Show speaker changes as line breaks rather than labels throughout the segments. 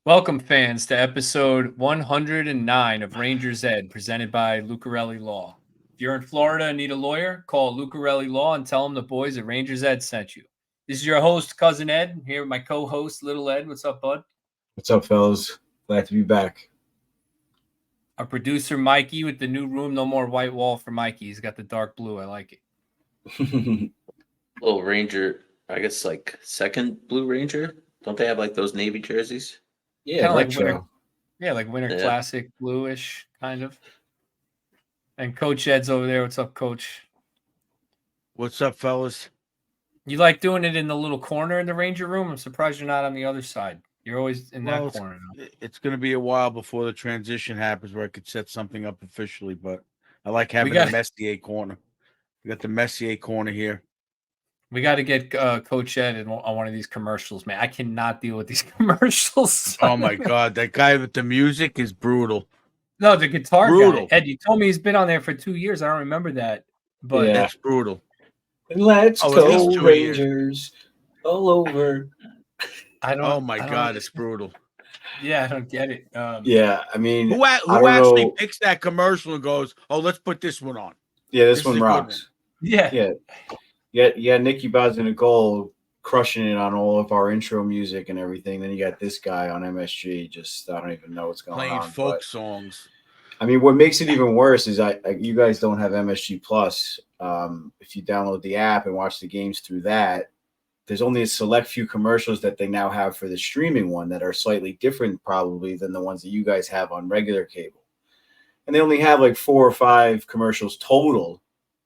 Welcome, fans, to episode 109 of Rangers Ed, presented by Lucarelli Law. If you're in Florida and need a lawyer, call Lucarelli Law and tell them the boys at Rangers Ed sent you. This is your host, Cousin Ed, here with my co-host, Little Ed. What's up, bud?
What's up, fellas? Glad to be back.
Our producer, Mikey, with the new room. No more white wall for Mikey. He's got the dark blue. I like it.
Little Ranger, I guess like second Blue Ranger. Don't they have like those Navy jerseys?
Yeah,
Kind of like
Electro.
winter, like winter
Yeah.
classic, bluish kind of. And Coach Ed's over there. What's up, Coach?
What's up, fellas?
You like doing it in the little corner in the Ranger room? I'm surprised you're not on the other side. You're always in that corner now.
It's going to be a while before the transition happens where I could set something up officially, but I like having the Messier corner. We got the Messier corner here.
We got to get Coach Ed on one of these commercials, man. I cannot deal with these commercials.
Oh, my God. That guy with the music is brutal.
No, the guitar guy. Ed, you told me he's been on there for 2 years. I don't remember that. But
yeah, it's brutal.
Let's go Rangers all over.
Oh, my God. It's brutal.
Yeah, I don't get it.
Yeah, I mean,
who actually picks that commercial and goes, "Oh, let's put this one on"?
Yeah, this one rocks.
Yeah.
Yeah. Nicky Baz in a goal, crushing it on all of our intro music and everything. Then you got this guy on MSG. Just I don't even know what's going on.
Playing folk songs.
I mean, what makes it even worse is you guys don't have MSG Plus. If you download the app and watch the games through that, there's only a select few commercials that they now have for the streaming one that are slightly different probably than the ones that you guys have on regular cable. And they only have like 4 or 5 commercials total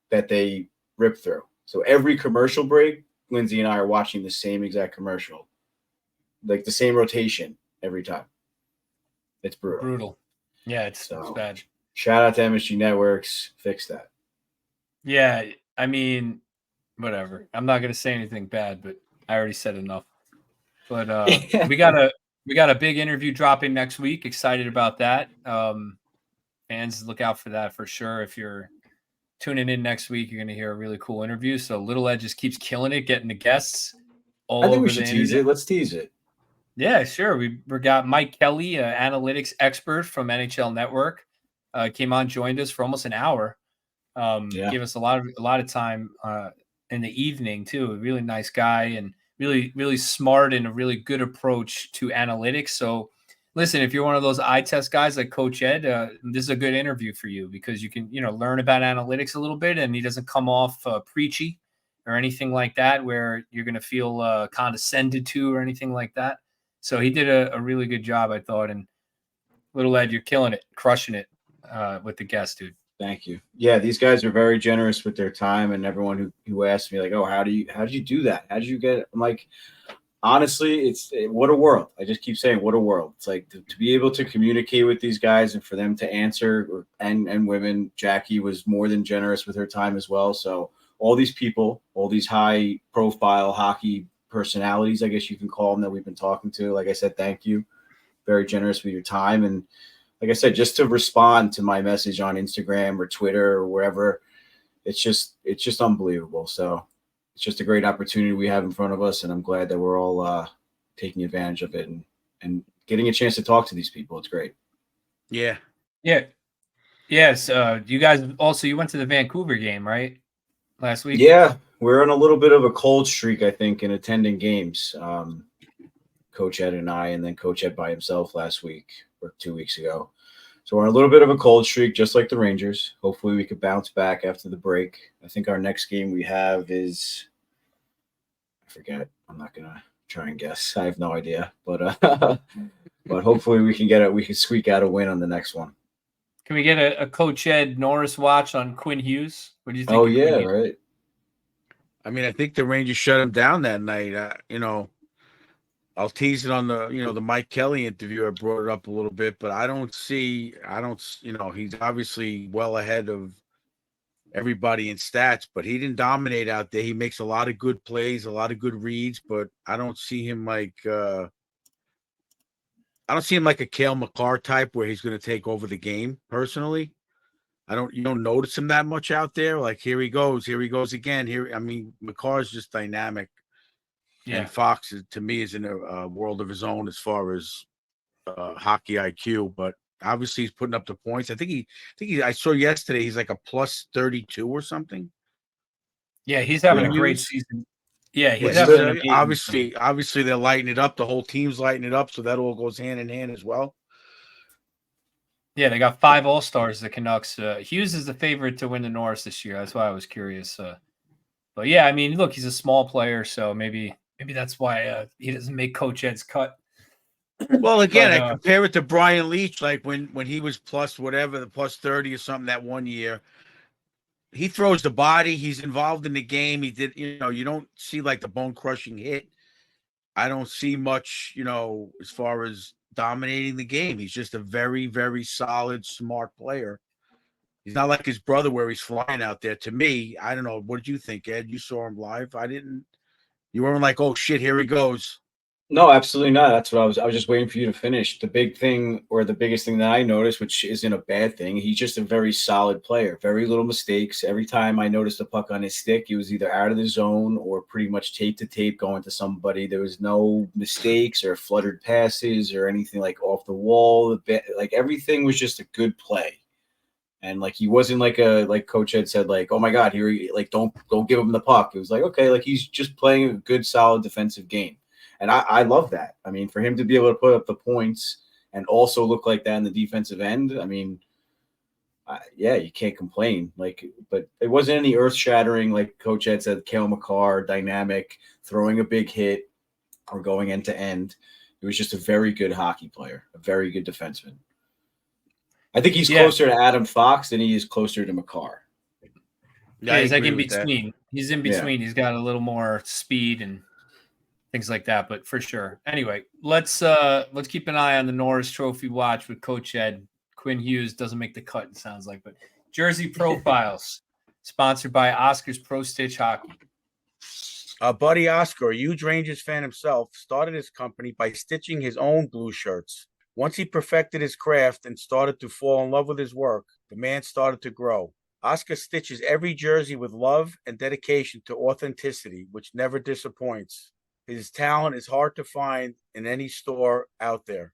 that they rip through. So every commercial break, Lindsay and I are watching the same exact commercial, like the same rotation every time. It's brutal.
Yeah, it's bad.
Shout out to MSG Networks. Fix that.
Yeah, I mean, whatever. I'm not gonna say anything bad, but I already said enough. But we got a big interview dropping next week. Excited about that. Fans, look out for that for sure. If you're tuning in next week, you're gonna hear a really cool interview. So Little Ed just keeps killing it, getting the guests all over. I think
we should tease it. Let's tease it.
Yeah, sure. We got Mike Kelly, an analytics expert from NHL Network, came on, joined us for almost an hour. Gave us a lot of time in the evening too. A really nice guy and really, really smart and a really good approach to analytics. So listen, if you're one of those eye test guys like Coach Ed, this is a good interview for you because you can, learn about analytics a little bit, and he doesn't come off preachy or anything like that where you're going to feel condescended to or anything like that. So he did a really good job, I thought. And Little Ed, you're killing it, crushing it with the guest, dude.
Thank you. Yeah, these guys are very generous with their time, and everyone who asked me like, "Oh, how did you do that? How did you get it?" I'm like, honestly, what a world. I just keep saying, what a world. It's like to be able to communicate with these guys and for them to answer, and women. Jackie was more than generous with her time as well. So all these people, all these high profile hockey personalities, I guess you can call them, that we've been talking to. Like I said, thank you. Very generous with your time. And like I said, just to respond to my message on Instagram or Twitter or wherever, it's just unbelievable. So it's just a great opportunity we have in front of us, and I'm glad that we're all taking advantage of it and getting a chance to talk to these people. It's great.
Yeah. Yes. You guys also, you went to the Vancouver game, right? Last week?
Yeah. We're on a little bit of a cold streak, I think, in attending games. Coach Ed and I, and then Coach Ed by himself last week or 2 weeks ago. So we're on a little bit of a cold streak, just like the Rangers. Hopefully we could bounce back after the break. I think our next game we have is, I forget. I'm not going to try and guess. I have no idea. But but hopefully we can squeak out a win on the next one.
Can we get a Coach Ed Norris watch on Quinn Hughes? What do you think?
Oh, yeah, right.
I mean, I think the Rangers shut him down that night. I'll tease it on the Mike Kelly interview. I brought it up a little bit, but he's obviously well ahead of everybody in stats, but he didn't dominate out there. He makes a lot of good plays, a lot of good reads, but I don't see him like a Cale Makar type where he's going to take over the game personally. You don't notice him that much out there. Like, here he goes again. Makar's just dynamic.
Yeah.
And Fox, to me, is in a world of his own as far as hockey IQ, but obviously he's putting up the points. I saw yesterday he's like a plus 32 or something.
Yeah, he's having a
Yeah.
great season. Yeah, he's
Yeah,
having an amazing
obviously they're lighting it up. The whole team's lighting it up, so that all goes hand in hand as well.
Yeah, they got 5 All-Stars, the Canucks. Hughes is the favorite to win the Norris this year. That's why I was curious. But yeah, I mean, look, he's a small player, so maybe that's why he doesn't make Coach Ed's cut.
Well, again,
But,
I compare it to Brian Leach, like when he was plus whatever, the plus 30 or something that one year. He throws the body. He's involved in the game. He did, you don't see like the bone crushing hit. I don't see much, as far as dominating the game. He's just a very, very solid, smart player. He's not like his brother where he's flying out there. To me, I don't know. What did you think, Ed? You saw him live. I didn't. You weren't like, oh shit, here he goes.
No, absolutely not. That's what I was just waiting for you to finish. The big thing, or the biggest thing that I noticed, which isn't a bad thing, he's just a very solid player. Very little mistakes. Every time I noticed the puck on his stick, he was either out of the zone or pretty much tape to tape going to somebody. There was no mistakes or fluttered passes or anything like off the wall. Like everything was just a good play. And like he wasn't like Coach Ed said, like, oh my God, don't give him the puck. It was like, okay, like he's just playing a good, solid defensive game. And I love that. I mean, for him to be able to put up the points and also look like that in the defensive end, I mean, yeah, you can't complain. Like, but it wasn't any earth shattering, like Coach Ed said, Cale Makar, dynamic, throwing a big hit or going end to end. It was just a very good hockey player, a very good defenseman. I think he's closer to Adam Fox than he is closer to Makar.
Yeah, he's like in between. He's in between. Yeah. He's got a little more speed and things like that, but for sure. Anyway, let's keep an eye on the Norris Trophy watch with Coach Ed. Quinn Hughes doesn't make the cut, it sounds like, but Jersey Profiles, sponsored by Oscar's Pro Stitch Hockey.
Buddy Oscar, a huge Rangers fan himself, started his company by stitching his own blue shirts. Once he perfected his craft and started to fall in love with his work, the man started to grow. Oscar stitches every jersey with love and dedication to authenticity, which never disappoints. His talent is hard to find in any store out there.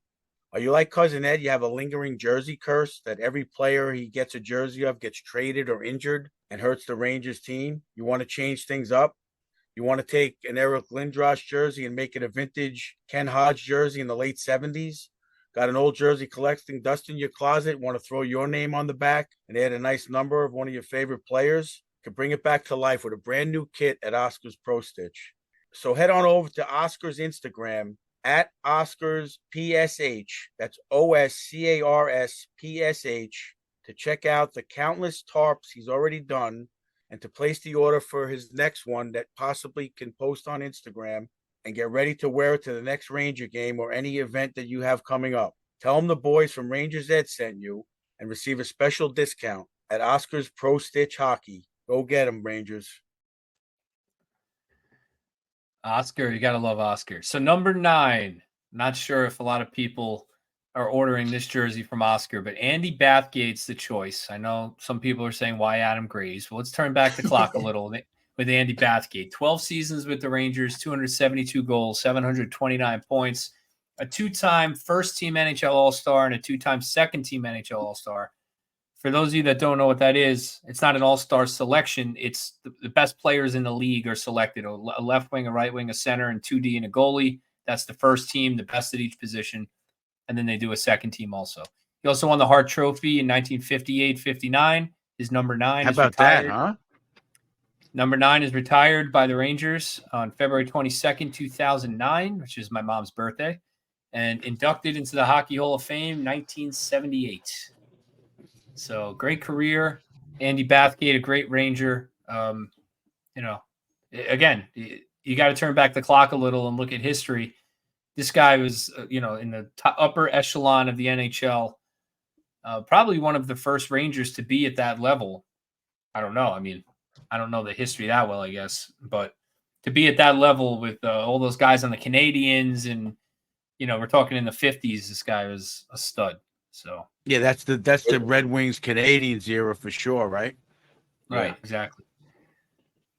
Are you like Cousin Ed? You have a lingering jersey curse that every player he gets a jersey of gets traded or injured and hurts the Rangers team? You want to change things up? You want to take an Eric Lindros jersey and make it a vintage Ken Hodge jersey in the late 70s? Got an old jersey collecting dust in your closet? Want to throw your name on the back and add a nice number of one of your favorite players? You can bring it back to life with a brand new kit at Oscar's Pro Stitch. So head on over to Oscar's Instagram at Oscars PSH. That's OSCARS PSH to check out the countless tarps he's already done and to place the order for his next one that possibly can post on Instagram and get ready to wear it to the next Ranger game or any event that you have coming up. Tell them the boys from Rangers Ed sent you and receive a special discount at Oscar's Pro Stitch Hockey. Go get them, Rangers.
Oscar, you got to love Oscar. So number 9, not sure if a lot of people are ordering this jersey from Oscar, but Andy Bathgate's the choice. I know some people are saying, why Adam Graves? Well, let's turn back the clock a little with Andy Bathgate. 12 seasons with the Rangers, 272 goals, 729 points, a 2-time first-team NHL All-Star and a 2-time second-team NHL All-Star. For those of you that don't know what that is, it's not an all-star selection. It's the best players in the league are selected, a left wing, a right wing, a center, and 2D and a goalie. That's the first team, the best at each position. And then they do a second team also. He also won the Hart Trophy in 1958-59. His number 9
How
is
about
retired.
that, huh?
Number 9 is retired by the Rangers on February 22nd, 2009, which is my mom's birthday, and inducted into the Hockey Hall of Fame 1978. So great career. Andy Bathgate, a great Ranger. Again, you got to turn back the clock a little and look at history. This guy was, in the upper echelon of the NHL, probably one of the first Rangers to be at that level. I don't know. I mean, I don't know the history that well, I guess, but to be at that level with all those guys on the Canadiens and, we're talking in the 50s, this guy was a stud. So
yeah, that's the Red Wings Canadiens era for sure, right?
Right, exactly.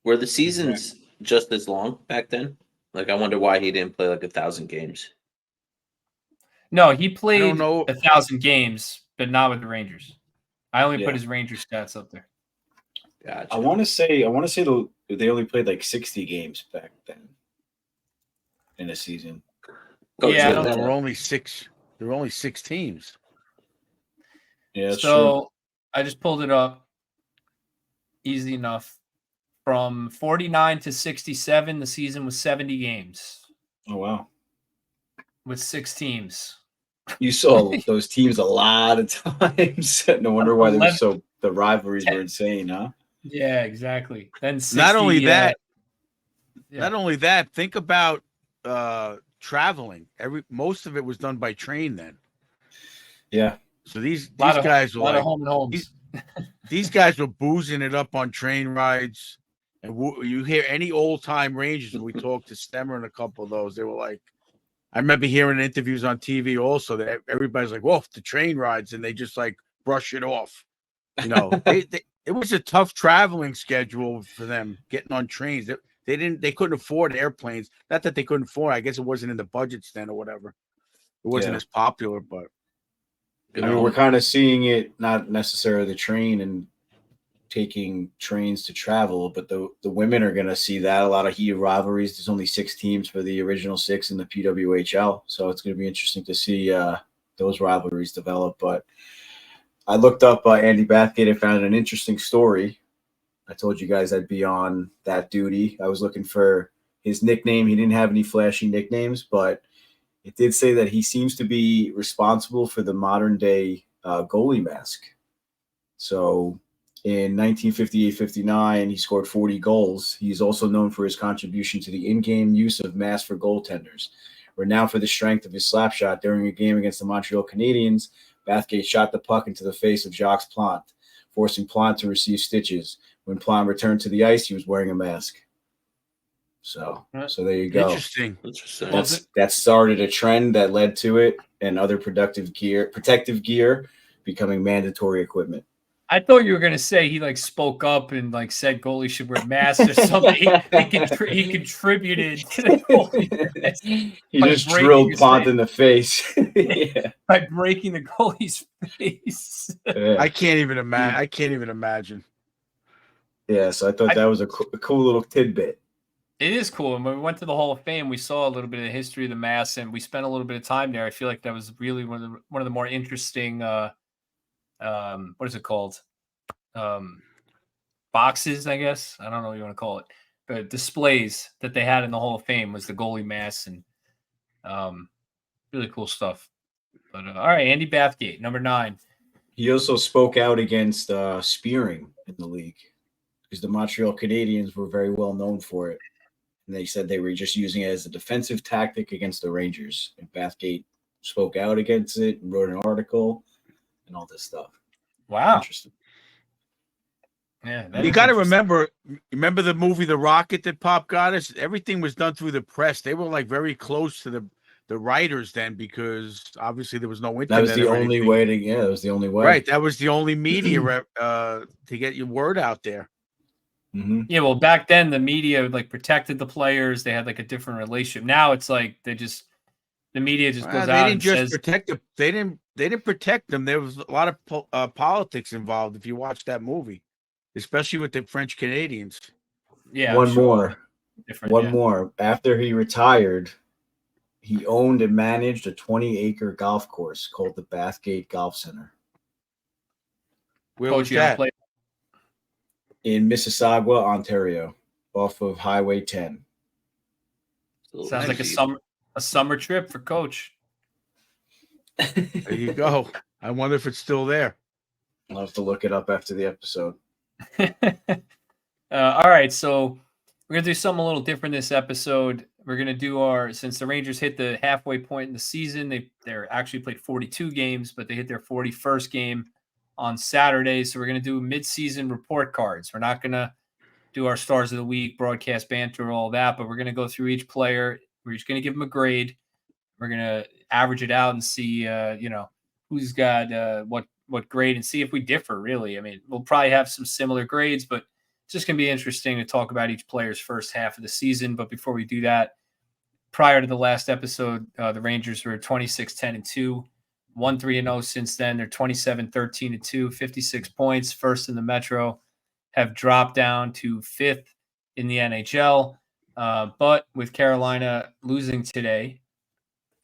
Were the seasons just as long back then? Like, I wonder why he didn't play like 1,000 games.
No, he played
don't know.
1,000 games, but not with the Rangers. I only
Yeah.
put his Rangers stats up there.
Gotcha.
I want to say they only played like 60 games back then in a season.
Coach,
Yeah, I
what-
don't-
There were only six. There were only 6 teams.
Yeah, that's true.
So I just pulled it up. Easy enough. From 49 to 67, the season was 70 games
Oh wow,
with 6 teams.
you saw those teams a lot of times. No wonder why they were
11
the rivalries were insane, huh?
Yeah, exactly. Then 60,
Not only that,
yeah.
not only that. Think about traveling. Most of it was done by train then.
Yeah,
So these
Lot
guys were
of
like
home and homes.
these guys were boozing it up on train rides. And you hear any old time Rangers, when we talked to Stemmer and a couple of those, they were like, I remember hearing interviews on TV also that everybody's like, "Well, the train rides," and they just like brush it off. You know, it was a tough traveling schedule for them getting on trains. They couldn't afford airplanes. Not that they couldn't afford. I guess it wasn't in the budgets then or whatever. It wasn't
Yeah.
as popular, but
you
I mean,
know,
we're kind of seeing it, not necessarily the train and taking trains to travel, but the women are going to see that. A lot of heated rivalries. There's only 6 teams for the original 6 in the PWHL, so it's going to be interesting to see those rivalries develop. But I looked up Andy Bathgate. I found an interesting story. I told you guys I'd be on that duty. I was looking for his nickname. He didn't have any flashy nicknames, but it did say that he seems to be responsible for the modern day goalie mask. So in 1958-59, he scored 40 goals. He's also known for his contribution to the in-game use of masks for goaltenders. Renowned for the strength of his slap shot during a game against the Montreal Canadiens, Bathgate shot the puck into the face of Jacques Plante, forcing Plante to receive stitches. When Plante returned to the ice, he was wearing a mask. So there you go.
interesting.
That started a trend that led to it, and other protective gear becoming mandatory equipment.
I thought you were gonna say he like spoke up and like said goalies should wear masks or something. He contributed to the goalie.
He just drilled Plante in the face. Yeah.
By breaking the goalie's face.
Yeah.
I can't even imagine.
Yeah, so I thought that was a cool little tidbit.
It is cool. And when we went to the Hall of Fame, we saw a little bit of the history of the mask, and we spent a little bit of time there. I feel like that was really one of the more interesting. What is it called? Boxes, I guess. I don't know what you want to call it. But displays that they had in the Hall of Fame was the goalie masks, and really cool stuff. But all right, Andy Bathgate, number 9.
He also spoke out against spearing in the league because the Montreal Canadiens were very well known for it. And they said they were just using it as a defensive tactic against the Rangers. And Bathgate spoke out against it and wrote an article and all this stuff.
Wow.
Interesting.
Yeah.
You got to remember the movie The Rocket that Pop got us? Everything was done through the press. They were like very close to the writers then, because obviously there was no internet.
That was the only way it was the only way.
Right. That was the only media to get your word out there.
Mm-hmm.
Yeah, well, back then the media like protected the players. They had like a different relationship. Now it's like the media just goes out and says
protect them. They didn't protect them. There was a lot of politics involved. If you watch that movie, especially with the French Canadians.
Yeah.
One more. After he retired, he owned and managed a 20-acre golf course called the Bathgate Golf Center.
Where was that?
In Mississauga, Ontario, off of Highway 10.
Sounds like a summer trip for Coach.
There you go. I wonder if it's still there.
I'll have to look it up after the episode.
All right, so we're gonna do something a little different this episode. We're gonna do since the Rangers hit the halfway point in the season, they're actually played 42 games, but they hit their 41st game on Saturday. So we're gonna do mid-season report cards. We're not gonna do our stars of the week, broadcast banter, all that, but we're gonna go through each player. We're just gonna give them a grade. We're gonna average it out and see, who's got what grade, and see if we differ. Really, I mean, we'll probably have some similar grades, but it's just gonna be interesting to talk about each player's first half of the season. But before we do that, prior to the last episode, the Rangers were 26-10-2, 1-3-0 since then. They're 27-13-2, 56 points, first in the Metro, have dropped down to 5th in the NHL. But with Carolina losing today,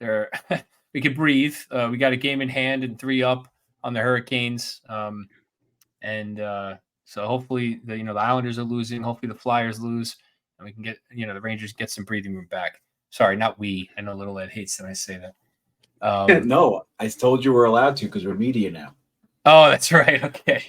we could breathe. We got a game in hand and 3 up on the Hurricanes. So hopefully the Islanders are losing. Hopefully the Flyers lose, and we can get the Rangers get some breathing room back. Sorry, not we. I know Little Ed hates that I say that.
No, I told you we're allowed to because we're media now.
Oh, that's right. Okay.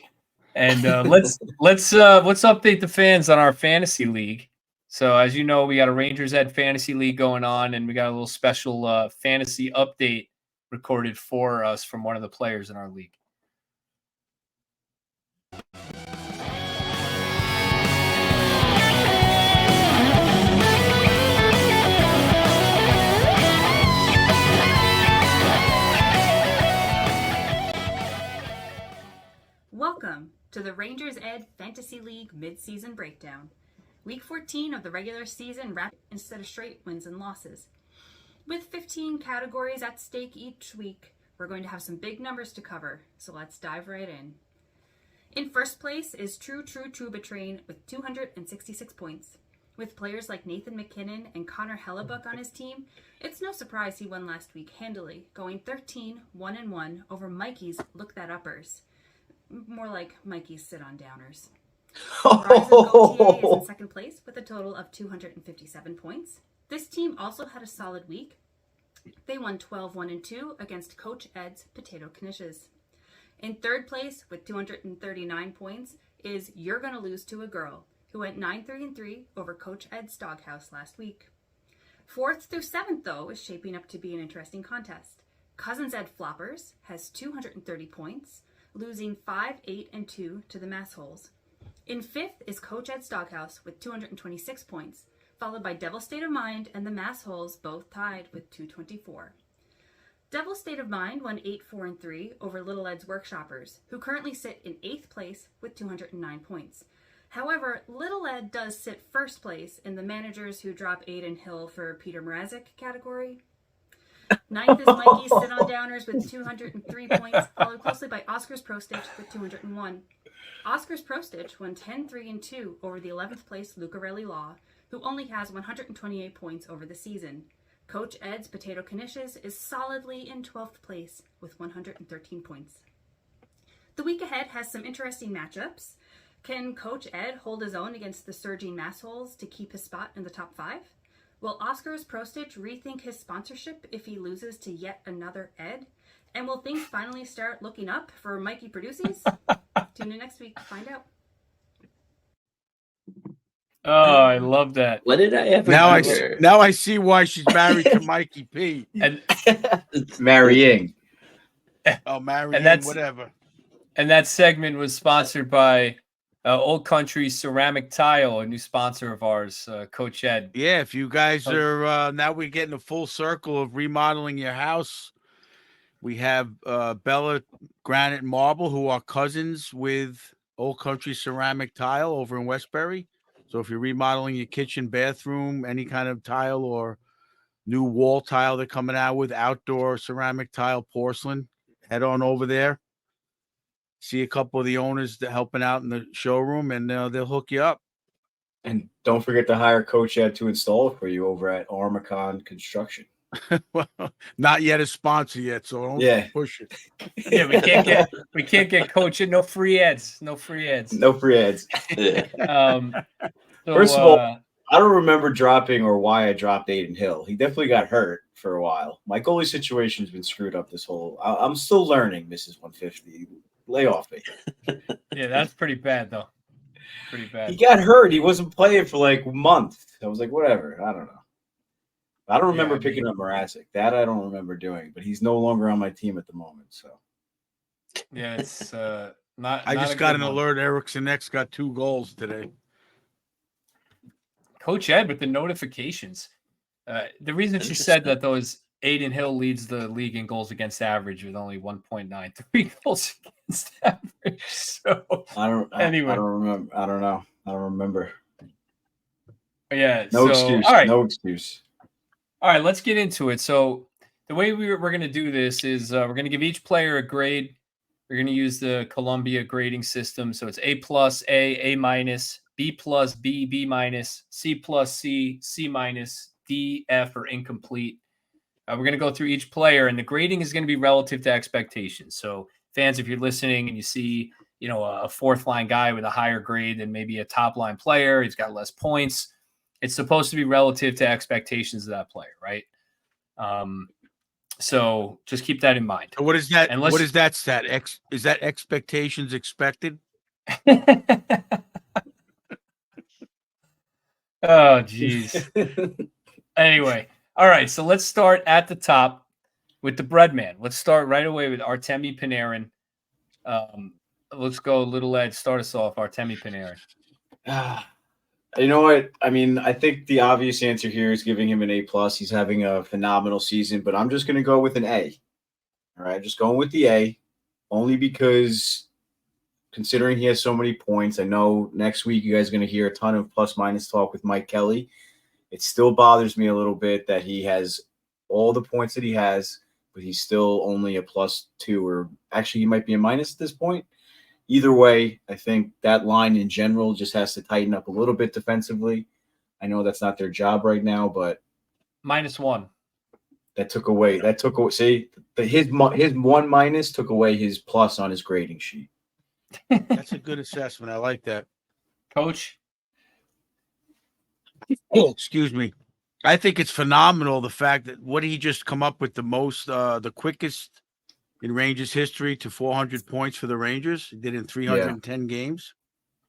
And let's update the fans on our fantasy league. So as you know, we got a Rangers Ed fantasy league going on, and we got a little special fantasy update recorded for us from one of the players in our league.
Welcome to the Rangers Ed Fantasy League Mid-Season Breakdown. Week 14 of the regular season wrapped instead of straight wins and losses. With 15 categories at stake each week, we're going to have some big numbers to cover, so let's dive right in. In first place is True Betrain with 266 points. With players like Nathan McKinnon and Connor Hellebuck on his team, it's no surprise he won last week handily, going 13-1-1 over Mikey's Look That Uppers. More like Mikey's sit-on-downers. Rise of Gautier is in second place with a total of 257 points. This team also had a solid week. They won 12-1-2 against Coach Ed's Potato Knishes. In third place with 239 points is You're Gonna Lose to a Girl, who went 9-3-3 over Coach Ed's Doghouse last week. Fourth through seventh, though, is shaping up to be an interesting contest. Cousins Ed Floppers has 230 points, losing 5-8-2 to the Massholes. In fifth is Coach Ed's Doghouse with 226 points, followed by Devil State of Mind and the Massholes, both tied with 224. Devil State of Mind won 8-4-3 over Little Ed's Workshoppers, who currently sit in 8th place with 209 points. However, Little Ed does sit first place in the managers who drop Aiden Hill for Peter Mrazek category. Ninth is Mikey's sit-on-downers with 203 points, followed closely by Oscar's Prostich with 201. Oscar's Prostich won 10-3-2 over the 11th place Lucarelli Law, who only has 128 points over the season. Coach Ed's Potato Knishes is solidly in 12th place with 113 points. The week ahead has some interesting matchups. Can Coach Ed hold his own against the surging Massholes to keep his spot in the top 5? Will Oscar's Prostich rethink his sponsorship if he loses to yet another Ed? And will things finally start looking up for Mikey Produces? Tune in next week to find out.
Oh, I love that.
What did I ever do?
Now I see why she's married to Mikey P.
And
Marrying.
Oh, marrying, whatever.
And that segment was sponsored by Old Country Ceramic Tile, a new sponsor of ours, Coach Ed.
Yeah, if you guys are now we're getting a full circle of remodeling your house. We have Bella Granite and Marble, who are cousins with Old Country Ceramic Tile over in Westbury. So if you're remodeling your kitchen, bathroom, any kind of tile or new wall tile they're coming out with, outdoor ceramic tile, porcelain, head on over there. See a couple of the owners that helping out in the showroom, and they'll hook you up.
And don't forget to hire Coach Ed to install it for you over at Armacon Construction.
Well, not yet a sponsor yet, so don't push it.
Yeah, we can't get Coach Ed. No free ads.
No free ads.
So,
First of all, I don't remember dropping or why I dropped Aiden Hill. He definitely got hurt for a while. My goalie situation's been screwed up this whole. I'm still learning, Mrs. 150. Lay off me.
Yeah, that's pretty bad though. Pretty bad.
He got hurt. He wasn't playing for like a month. I was like, whatever. I don't know. I don't remember picking up Mrazek. That I don't remember doing, but he's no longer on my team at the moment. So
yeah, it's not.
I just got an alert. Erickson X got 2 goals today.
Coach Ed with the notifications. The reason she said that though is Aiden Hill leads the league in goals against average with only 1.93 goals against average. So
I don't remember. I don't know. I don't remember.
Yeah.
No excuse.
All right.
No excuse.
All right, let's get into it. So the way we're going to do this is we're going to give each player a grade. We're going to use the Columbia grading system. So it's A plus, A minus, B plus, B minus, C plus, C minus, D, F, or incomplete. We're going to go through each player, and the grading is going to be relative to expectations. So fans, if you're listening and you see, a fourth line guy with a higher grade than maybe a top line player, he's got less points. It's supposed to be relative to expectations of that player, right? So just keep that in mind.
So what is that? What is that stat? Is that expectations expected?
Oh, geez. Anyway, all right. So let's start at the top with the Breadman. Let's start right away with Artemi Panarin. Let's go, Little Ed. Start us off, Artemi Panarin.
You know what? I mean, I think the obvious answer here is giving him an A plus. He's having a phenomenal season, but I'm just going to go with an A. All right, just going with the A, only because considering he has so many points, I know next week you guys are going to hear a ton of plus minus talk with Mike Kelly. It still bothers me a little bit that he has all the points that he has, but he's still only a +2, or actually he might be a minus at this point. Either way, I think that line in general just has to tighten up a little bit defensively. I know that's not their job right now, but
-1.
That took away. See, his one minus took away his plus on his grading sheet.
That's a good assessment. I like that.
Coach?
Oh, excuse me. I think it's phenomenal the fact that what he just come up with the quickest in Rangers history to 400 points for the Rangers. He did in 310 games.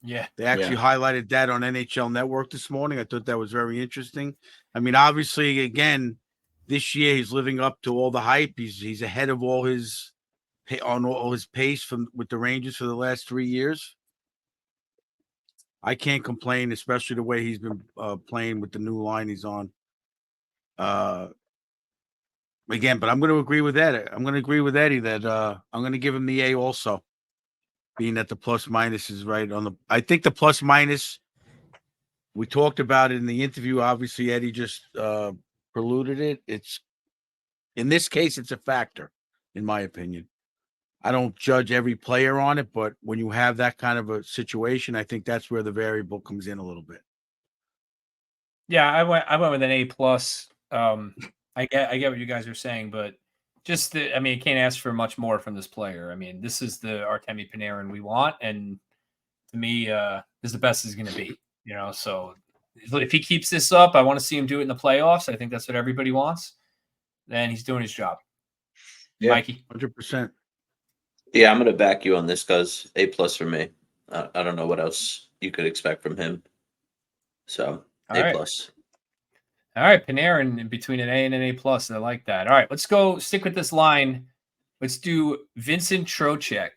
Yeah.
They actually highlighted that on NHL Network this morning. I thought that was very interesting. I mean, obviously, again, this year he's living up to all the hype. He's ahead of all his pace with the Rangers for the last 3 years. I can't complain, especially the way he's been playing with the new line he's on. Again, but I'm going to agree with that. I'm going to agree with Eddie that I'm going to give him the A also, being that the plus minus is right on the. I think the plus minus. We talked about it in the interview. Obviously, Eddie just preluded it. It's in this case, it's a factor, in my opinion. I don't judge every player on it, but when you have that kind of a situation, I think that's where the variable comes in a little bit.
Yeah, I went with an A plus. I get what you guys are saying, but I mean, you can't ask for much more from this player. I mean, this is the Artemi Panarin we want, and to me, this is the best he's going to be. So if he keeps this up, I want to see him do it in the playoffs. I think that's what everybody wants. Then he's doing his job. Yeah. Mikey,
100%.
Yeah, I'm going to back you on this, guys. A plus for me. I don't know what else you could expect from him. So A plus.
All right, Panarin in between an A and an A plus. I like that. All right, let's go stick with this line. Let's do Vincent Trocheck.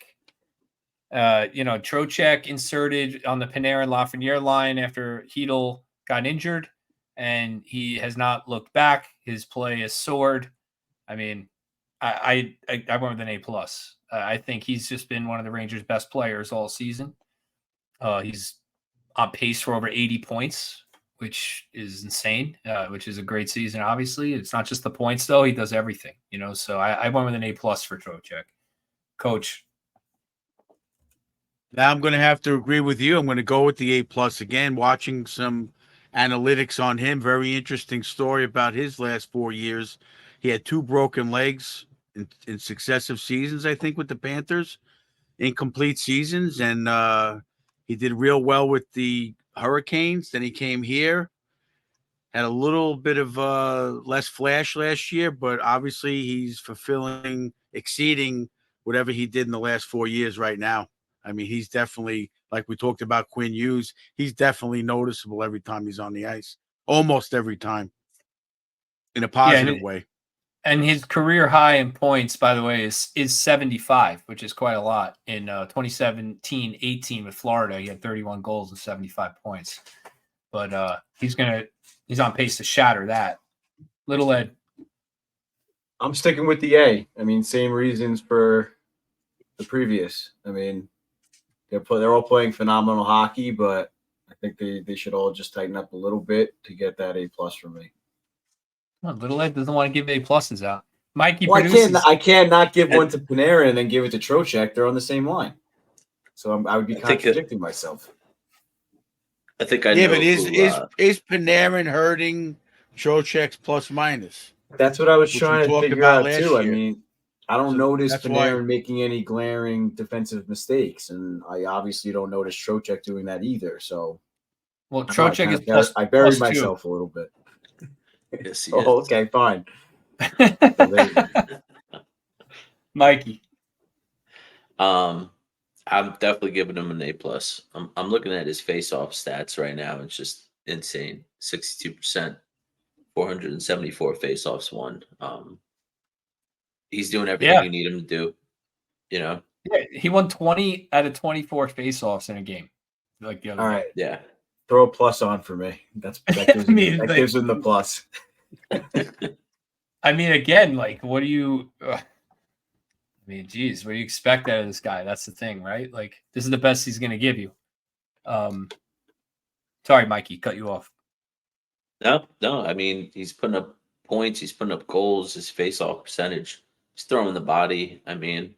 Trocheck inserted on the Panarin Lafreniere line after Hedl got injured, and he has not looked back. His play has soared. I mean, I went with an A plus. I think he's just been one of the Rangers' best players all season. He's on pace for over 80 points, which is insane, which is a great season. Obviously, it's not just the points though; he does everything. So I went with an A plus for Trocheck. Coach.
Now I'm going to have to agree with you. I'm going to go with the A plus again. Watching some analytics on him, very interesting story about his last 4 years. He had 2 broken legs in successive seasons, I think, with the Panthers, incomplete seasons, and he did real well with the Hurricanes. Then he came here, had a little bit of less flash last year, but obviously he's exceeding whatever he did in the last 4 years right now. I mean, he's definitely, like we talked about Quinn Hughes, he's definitely noticeable every time he's on the ice, almost every time, in a positive way.
And his career high in points, by the way, is 75, which is quite a lot. In 2017-18 with Florida, he had 31 goals and 75 points. But he's on pace to shatter that. Little Ed.
I'm sticking with the A. I mean, same reasons for the previous. I mean, they're all playing phenomenal hockey, but I think they should all just tighten up a little bit to get that A plus for me.
Oh, Little Ed doesn't want to give A+s out. Mikey
Well,
produces.
I can't not give one to Panarin and then give it to Trocheck. They're on the same line, so I would be contradicting myself.
I think I know.
But is Panarin hurting Trocheck's plus minus?
That's what I was trying to figure out too.
Year.
I mean, I don't notice Panarin making any glaring defensive mistakes, and I obviously don't notice Trocheck doing that either. So,
well, Trocheck is plus.
I buried myself a little bit.
Yes, he
is. Okay, fine.
Mikey.
I'm definitely giving him an A+. I'm looking at his face-off stats right now. It's just insane. 62%, 474 face-offs won. He's doing everything you need him to do. You know.
Yeah, he won 20 out of 24 face-offs in a game. Like the other.
All right.
Yeah.
Throw a plus on for me. That gives him the plus.
I mean, again, like, what do you? I mean, geez, what do you expect out of this guy? That's the thing, right? Like, this is the best he's going to give you. Sorry, Mikey, cut you off.
No. I mean, he's putting up points. He's putting up goals. His face-off percentage. He's throwing the body. I mean,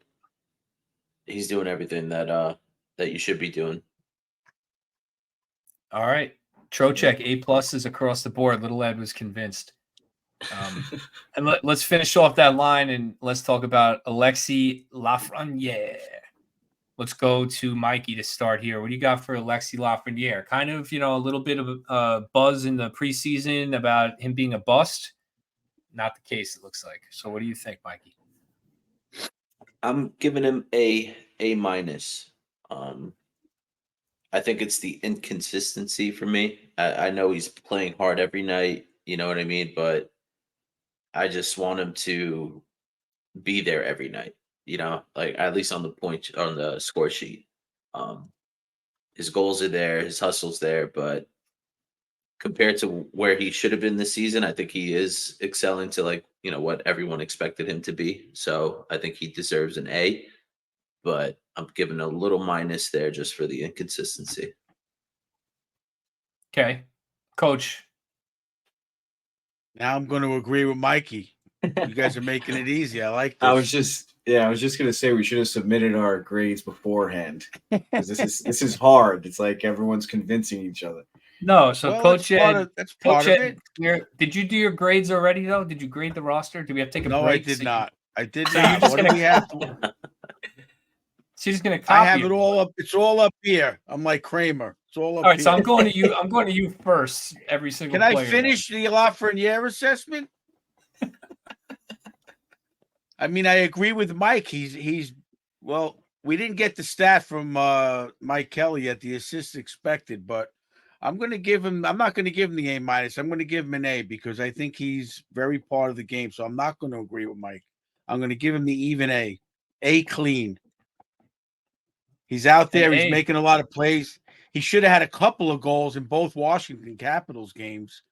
he's doing everything that you should be doing.
All right, Trocheck A+ is across the board. Little Ed was convinced. And let's finish off that line and let's talk about Alexis Lafreniere. Let's go to Mikey to start here. What do you got for Alexis Lafreniere? Kind of, a little bit of buzz in the preseason about him being a bust. Not the case, it looks like. So what do you think, Mikey?
I'm giving him A-. I think it's the inconsistency for me. I know he's playing hard every night, you know what I mean? But I just want him to be there every night, like at least on the score sheet. His goals are there, his hustle's there, but compared to where he should have been this season, I think he is excelling to what everyone expected him to be. So I think he deserves an A, but I'm giving a little minus there just for the inconsistency.
Okay. Coach.
Now I'm going to agree with Mikey. You guys are making it easy. I like this.
I was just going to say we should have submitted our grades beforehand. Because this is hard. It's like everyone's convincing each other.
No, so Coach Ed,
that's part of it.
Did you do your grades already though? Did you grade the roster? Do we have to take a break?
No, I did not. I did
So
not.
you're just
What do we have to?
She's gonna copy.
I have it all up. It's all up here. I'm like Kramer. It's all up.
All right,
here.
so I'm going to you. I'm going to you first. Every single.
Can I finish the Lafreniere assessment? I mean, I agree with Mike. He's well. We didn't get the stat from Mike Kelly at the assists expected, but I'm going to give him. I'm not going to give him the A-. I'm going to give him an A because I think he's very part of the game. So I'm not going to agree with Mike. I'm going to give him the even A. A clean. He's out there. He's making a lot of plays. He should have had a couple of goals in both Washington Capitals games.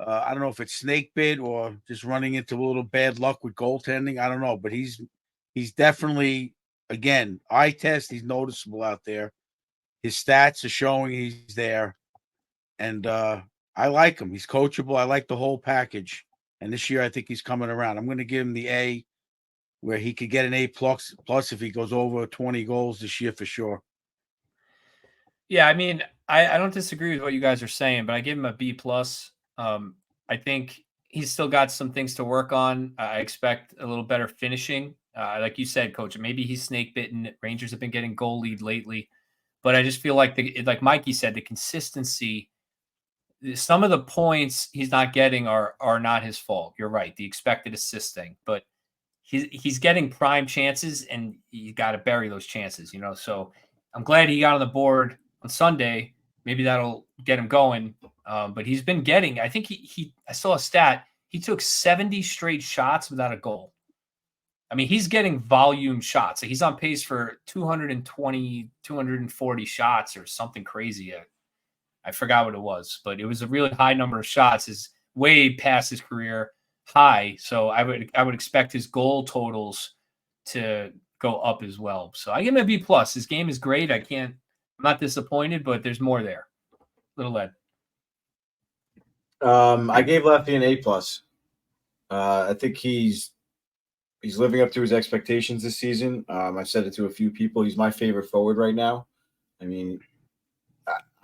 I don't know if it's snake bit or just running into a little bad luck with goaltending. I don't know, but he's definitely, again, eye test. He's noticeable out there. His stats are showing he's there. And I like him. He's coachable. I like the whole package. And this year, I think he's coming around. I'm going to give him the A, where he could get an A plus if he goes over 20 goals this year for sure.
Yeah, I mean, I don't disagree with what you guys are saying, but I give him a B+. I think he's still got some things to work on. I expect a little better finishing. Like you said, Coach, maybe he's snake bitten. Rangers have been getting goal lead lately, but I just feel like like Mikey said, the consistency. Some of the points he's not getting are not his fault. You're right, the expected assist thing, but he's getting prime chances, and you got to bury those chances. So I'm glad he got on the board on Sunday. Maybe that'll get him going. But he's been getting, I think I saw a stat. He took 70 straight shots without a goal. I mean, he's getting volume shots. He's on pace for 220, 240 shots or something crazy. I forgot what it was, but it was a really high number of shots. Is way past his career high. So I would expect his goal totals to go up as well. So I give him a B+. His game is great. I'm not disappointed, but there's more there. Little Ed.
I gave Lefty an A+. I think he's living up to his expectations this season. I've said it to a few people. He's my favorite forward right now. I mean,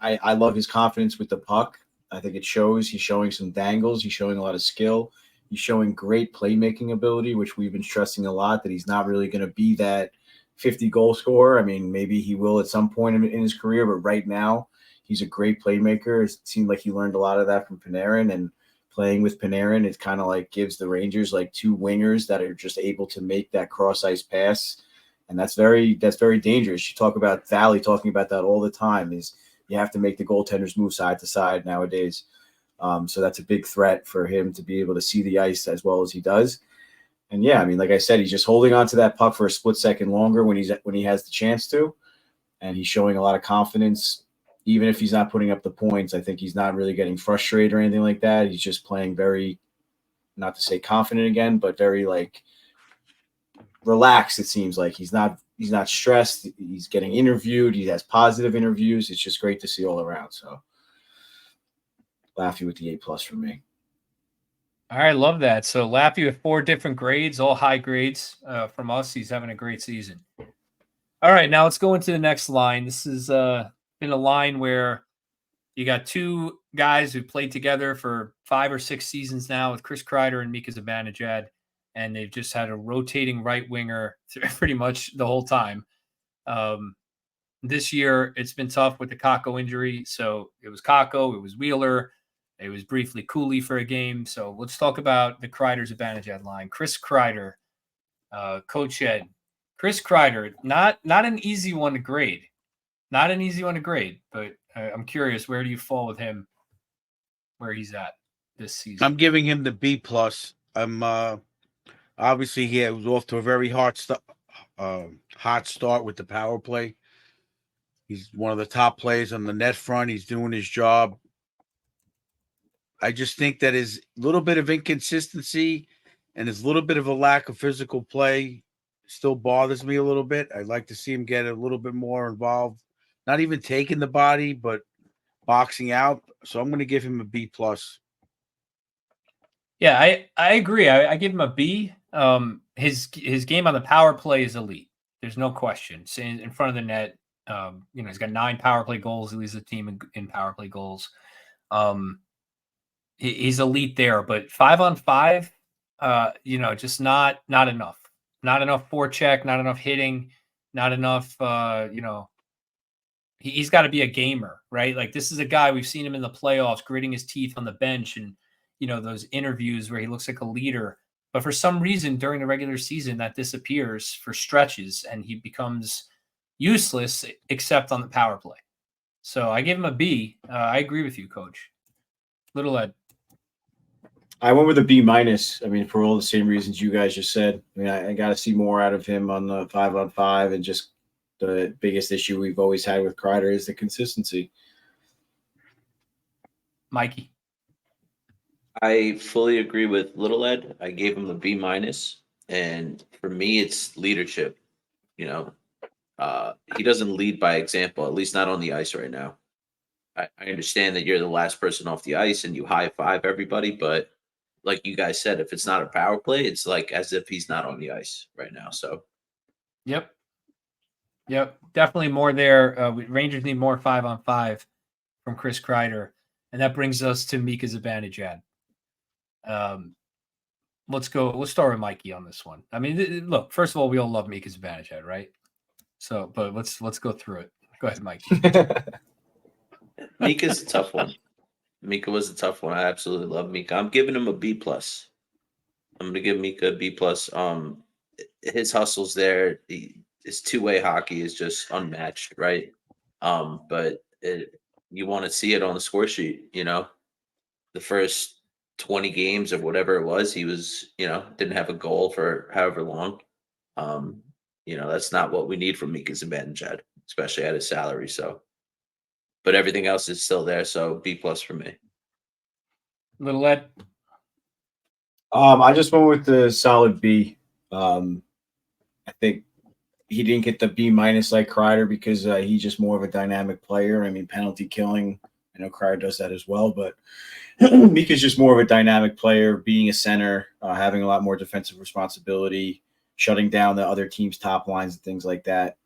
I love his confidence with the puck. I think it shows. He's showing some dangles. He's showing a lot of skill. He's showing great playmaking ability, which we've been stressing a lot, that he's not really going to be that 50-goal scorer. I mean, maybe he will at some point in his career, but right now he's a great playmaker. It seemed like he learned a lot of that from Panarin, and playing with Panarin, it kind of like gives the Rangers like two wingers that are just able to make that cross-ice pass, and that's very dangerous. You talk about Valley talking about that all the time, is you have to make the goaltenders move side to side nowadays. So that's a big threat for him to be able to see the ice as well as he does. And yeah, I mean, like I said, he's just holding on to that puck for a split second longer when he has the chance to, and he's showing a lot of confidence. Even if he's not putting up the points, I think he's not really getting frustrated or anything like that. He's just playing very, not to say confident again, but very like relaxed. It seems like he's not stressed. He's getting interviewed. He has positive interviews. It's just great to see all around. So, Laffy with the A+ for me.
All right, love that. So Laffy with 4 different grades, all high grades from us. He's having a great season. All right, now let's go into the next line. This is been a line where you got 2 guys who played together for 5 or 6 seasons now with Chris Kreider and Mika Zibanejad, and they've just had a rotating right winger pretty much the whole time. This year, it's been tough with the Kakko injury. So it was Kakko, it was Wheeler, it was briefly Cooley for a game. So let's talk about the Kreider-Zibanejad line. Chris Kreider, Coach Ed. Chris Kreider, not an easy one to grade. Not an easy one to grade, but I'm curious, where do you fall with him, where he's at this season?
I'm giving him the B+. I'm obviously he was off to a very hot start with the power play. He's one of the top players on the net front. He's doing his job. I just think that his little bit of inconsistency and his little bit of a lack of physical play still bothers me a little bit. I'd like to see him get a little bit more involved, not even taking the body, but boxing out. So I'm going to give him a B+.
Yeah, I agree. I give him a B. His game on the power play is elite. There's no question. So in front of the net, he's got 9 power play goals. He leads the team in power play goals. He's elite there, but 5-on-5, just not enough. Not enough forecheck, not enough hitting, not enough. He's got to be a gamer, right? Like, this is a guy, we've seen him in the playoffs gritting his teeth on the bench, and those interviews where he looks like a leader. But for some reason during the regular season, that disappears for stretches, and he becomes useless except on the power play. So I give him a B. I agree with you, Coach. Little Ed.
I went with a B-. I mean, for all the same reasons you guys just said. I mean, I got to see more out of him on the 5-on-5, and just the biggest issue we've always had with Kreider is the consistency.
Mikey.
I fully agree with Little Ed. I gave him a B-, and for me, it's leadership. He doesn't lead by example, at least not on the ice right now. I understand that you're the last person off the ice and you high five everybody, but like you guys said, if it's not a power play, it's like as if he's not on the ice right now. So,
Yep, definitely more there. Rangers need more 5-on-5 from Chris Kreider, and that brings us to Mika Zibanejad. Let's go. Let's start with Mikey on this one. I mean, look, first of all, we all love Mika Zibanejad, right? So, but let's go through it. Go ahead, Mikey.
Mika's a tough one. Mika was a tough one. I absolutely love Mika. I'm giving him a B+. I'm going to give Mika a B+. His hustle's there. His two-way hockey is just unmatched, right? But you want to see it on the score sheet. The first 20 games or whatever it was, he was, didn't have a goal for however long. That's not what we need from Mika Zibanejad, especially at his salary. So, but everything else is still there. So B+ for me.
Little Ed.
I just went with the solid B. I think he didn't get the B- like Kreider because he's just more of a dynamic player. I mean, penalty killing I know Cryer does that as well, but Mika's just more of a dynamic player, being a center, having a lot more defensive responsibility, shutting down the other team's top lines and things like that.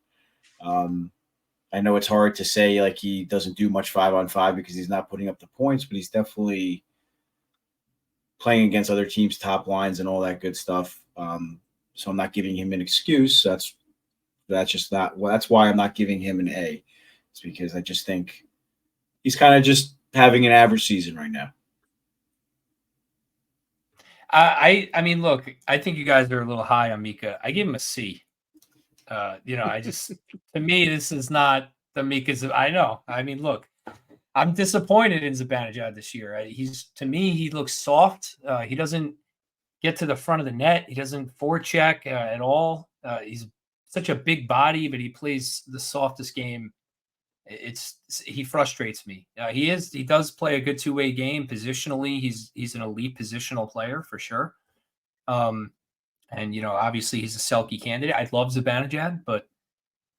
I know it's hard to say like he doesn't do much 5-on-5 because he's not putting up the points, but he's definitely playing against other teams' top lines and all that good stuff. So I'm not giving him an excuse. That's just not. Well, that's why I'm not giving him an A. It's because I just think he's kind of just having an average season right now.
I mean, look, I think you guys are a little high on Mika. I give him a C. I just to me, this is not the Mika's. I know. I mean, look, I'm disappointed in Zibanejad this year. To me, he looks soft. He doesn't get to the front of the net. He doesn't forecheck at all. He's such a big body, but he plays the softest game. He frustrates me. He does play a good two-way game positionally. He's an elite positional player for sure. And obviously he's a Selke candidate. I love Zibanejad, but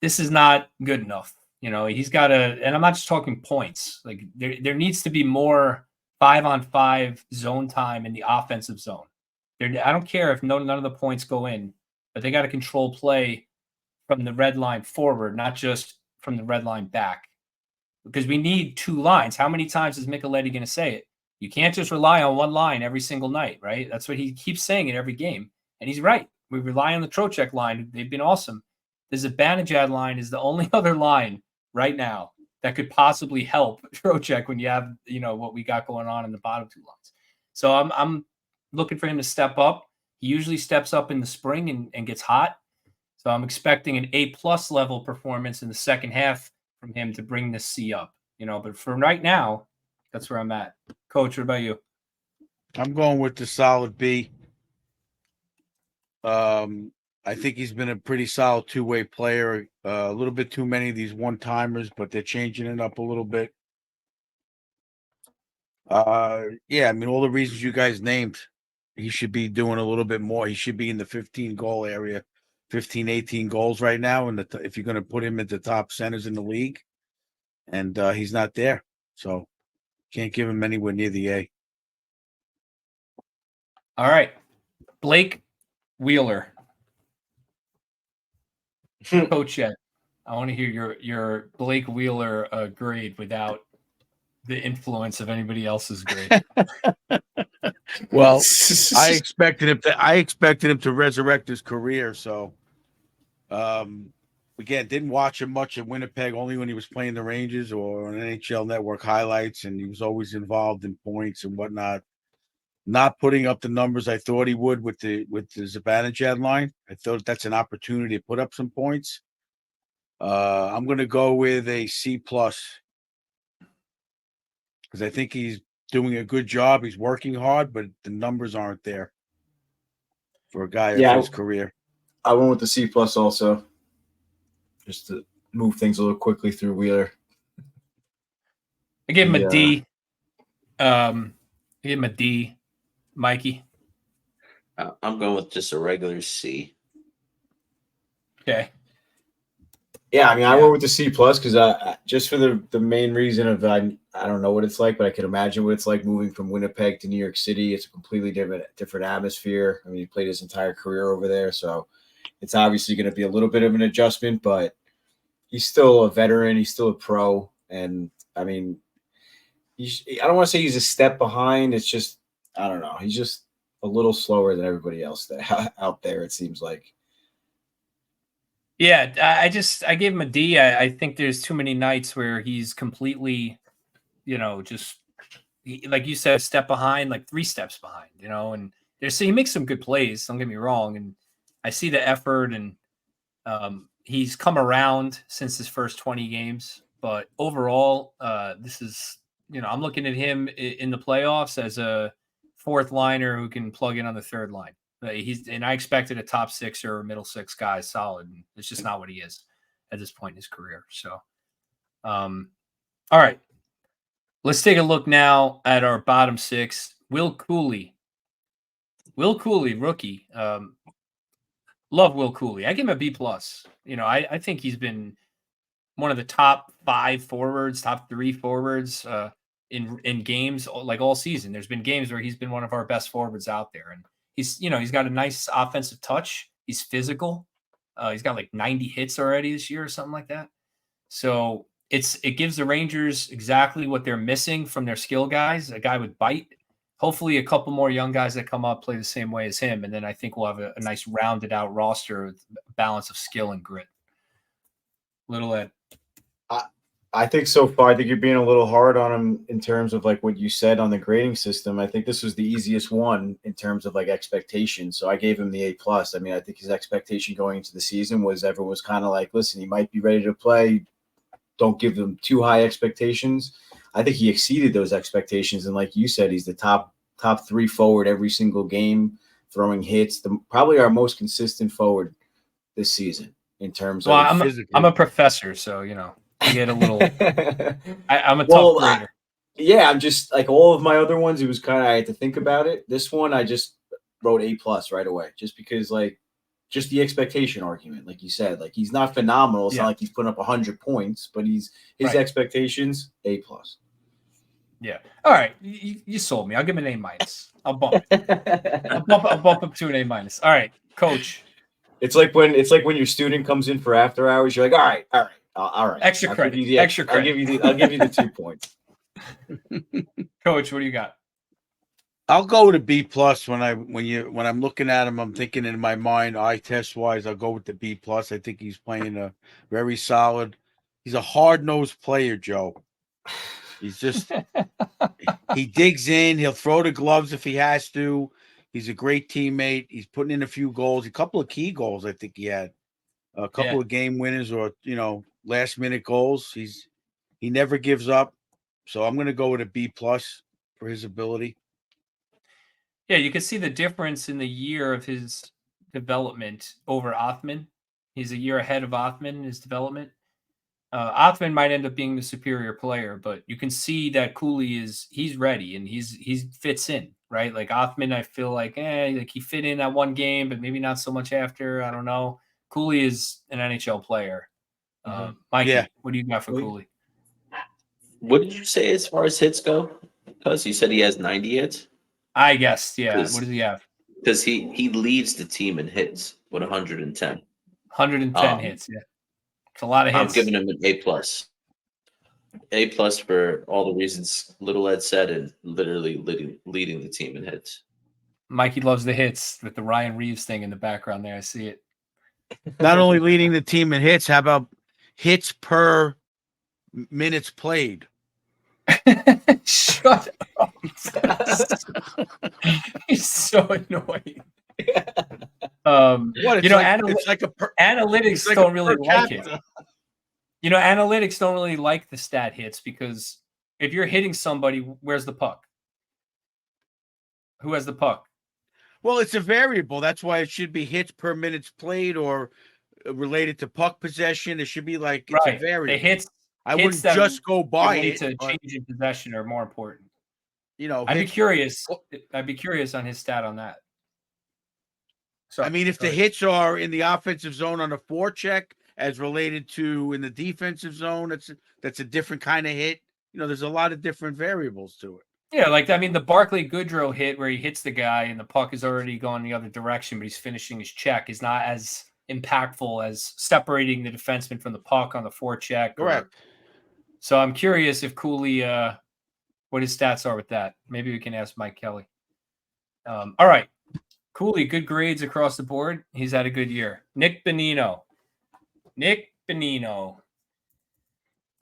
this is not good enough. He's got to, and I'm not just talking points. Like there needs to be more 5-on-5 zone time in the offensive zone. I don't care if none of the points go in, but they got to control play from the red line forward, not just from the red line back. Because we need two lines. How many times is Micheletti going to say it? You can't just rely on one line every single night, right? That's what he keeps saying in every game. And he's right. We rely on the Trocheck line. They've been awesome. The Zibanejad line is the only other line right now that could possibly help Trocheck when you have, what we got going on in the bottom two lines. So I'm looking for him to step up. He usually steps up in the spring and gets hot. So I'm expecting an A+ level performance in the second half from him to bring this C up. But for right now, that's where I'm at. Coach, what about you?
I'm going with the solid B. I think he's been a pretty solid two-way player. A little bit too many of these one-timers, but they're changing it up a little bit. Yeah, I mean, all the reasons you guys named, he should be doing a little bit more. He should be in the 15-goal area, 15, 18 goals right now. And if you're going to put him at the top centers in the league, and he's not there. So can't give him anywhere near the A.
All right. Blake Wheeler. Coach Ed, I want to hear your Blake Wheeler grade without the influence of anybody else's grade.
Well, I expected him to resurrect his career. So, again, didn't watch him much at Winnipeg, only when he was playing the Rangers or on NHL Network highlights, and he was always involved in points and whatnot. Not putting up the numbers I thought he would with the Zibanejad line. I thought that's an opportunity to put up some points. I'm going to go with a C+ because I think he's doing a good job. He's working hard, but the numbers aren't there for a guy of his career.
I went with the C+ also, just to move things a little quickly through Wheeler.
I gave him a D. I gave him a D. Mikey?
I'm going with just a regular C.
Okay.
Yeah, I mean, I went with the C+ because just for the main reason of I don't know what it's like, but I can imagine what it's like moving from Winnipeg to New York City. It's a completely different atmosphere. I mean, he played his entire career over there, so it's obviously going to be a little bit of an adjustment, but he's still a veteran. He's still a pro, and I mean, I don't want to say he's a step behind. It's just I don't know. He's just a little slower than everybody else out there, it seems like.
Yeah, I gave him a D. I think there's too many nights where he's completely, just like you said, a step behind, like 3 steps behind, and he makes some good plays. Don't get me wrong. And I see the effort and he's come around since his first 20 games, but overall, this is, I'm looking at him in the playoffs as a 4th liner who can plug in on the 3rd line. And I expected a top 6 or middle 6 guy solid. And it's just not what he is at this point in his career. So, all right, let's take a look now at our bottom 6. Will Cooley, rookie. Love Will Cooley. I give him a B+. I think he's been one of the top 5 forwards, top 3 forwards in games like all season. There's been games where he's been one of our best forwards out there, and he's got a nice offensive touch. He's physical. He's got like 90 hits already this year or something like that. So it gives the Rangers exactly what they're missing from their skill guys, a guy with bite. Hopefully a couple more young guys that come up play the same way as him, and then I think we'll have a nice rounded out roster with balance of skill and grit. Little Ed.
I think so far, I think you're being a little hard on him in terms of like what you said on the grading system. I think this was the easiest one in terms of like expectations. So I gave him the A+. I mean, I think his expectation going into the season was everyone was kind of like, listen, he might be ready to play. Don't give them too high expectations. I think he exceeded those expectations. And like you said, he's the top 3 forward every single game, throwing hits, probably our most consistent forward this season in terms of
I'm a professor, so, I get a little I'm a tough grader.
Yeah, I'm just like all of my other ones, it was kind of, I had to think about it. This one, I just wrote A+ right away, just because like just the expectation argument, like you said, like he's not phenomenal. It's not like he's putting up 100 points, but his expectations A+.
Yeah. All right. You sold me. I'll give him an A-. I'll bump it. I'll bump up to an A-. All right, Coach.
It's like when your student comes in for after hours, you're like, all right.
Extra credit.
I'll give you the 2 points.
Coach, what do you got?
I'll go with a B+ when I'm looking at him. I'm thinking in my mind, eye test wise, I'll go with the B+. I think he's playing a very solid. He's a hard-nosed player, Joe. He's just he digs in. He'll throw the gloves if he has to. He's a great teammate. He's putting in a few goals, a couple of key goals. I think he had a couple of game winners or last-minute goals. He never gives up. So I'm going to go with a B+ for his ability.
Yeah, you can see the difference in the year of his development over Othman. He's a year ahead of Othman in his development. Othman might end up being the superior player, but you can see that Cooley he's ready and he fits in, right? Like Othman, I feel like he fit in that one game, but maybe not so much after. I don't know. Cooley is an NHL player. Mikey, what do you got for Cooley?
What did you say as far as hits go? Because you said he has 90 hits.
I guess, yeah. What does he have?
Because he leads the team in hits with 110.
110 hits, yeah. It's a lot of hits.
I'm giving him an A+. A+ for all the reasons Little Ed said and literally leading the team in hits.
Mikey loves the hits with the Ryan Reeves thing in the background there. I see it.
Not only leading the team in hits, how about hits per minutes played?
Shut up. He's so annoying. Analytics don't really like it. Analytics don't really like the stat hits because if you're hitting somebody, where's the puck? Who has the puck?
Well, it's a variable. That's why it should be hits per minutes played or related to puck possession. It should be like it's a variable.
The hits.
I wouldn't just go by it.
To change in possession are more important.
I'd
be curious. I'd be curious on his stat on that.
So, I mean, if the hits are in the offensive zone on a forecheck as related to in the defensive zone, that's a different kind of hit. There's a lot of different variables to it.
Yeah, the Barclay Goodrow hit where he hits the guy and the puck is already going the other direction, but he's finishing his check is not as impactful as separating the defenseman from the puck on the forecheck.
Correct.
So I'm curious if Cooley, what his stats are with that. Maybe we can ask Mike Kelly. All right. Cooley, good grades across the board. He's had a good year. Nick Bonino.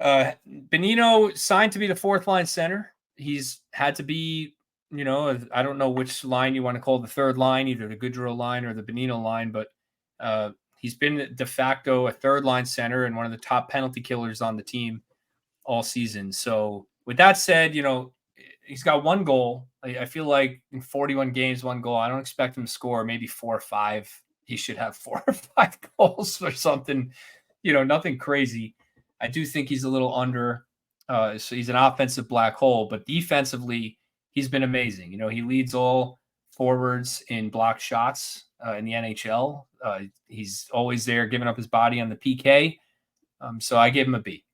Bonino signed to be the fourth line center. He's had to be, I don't know which line you want to call the third line, either the Goodrow line or the Bonino line, but he's been de facto a third line center and one of the top penalty killers on the team all season. So with that said, he's got one goal. I feel like in 41 games, one goal. I don't expect him to score maybe 4 or 5. He should have 4 or 5 goals or something, nothing crazy. I do think he's a little under. So he's an offensive black hole, but defensively, he's been amazing. He leads all forwards in blocked shots in the NHL. He's always there giving up his body on the PK. So I give him a B.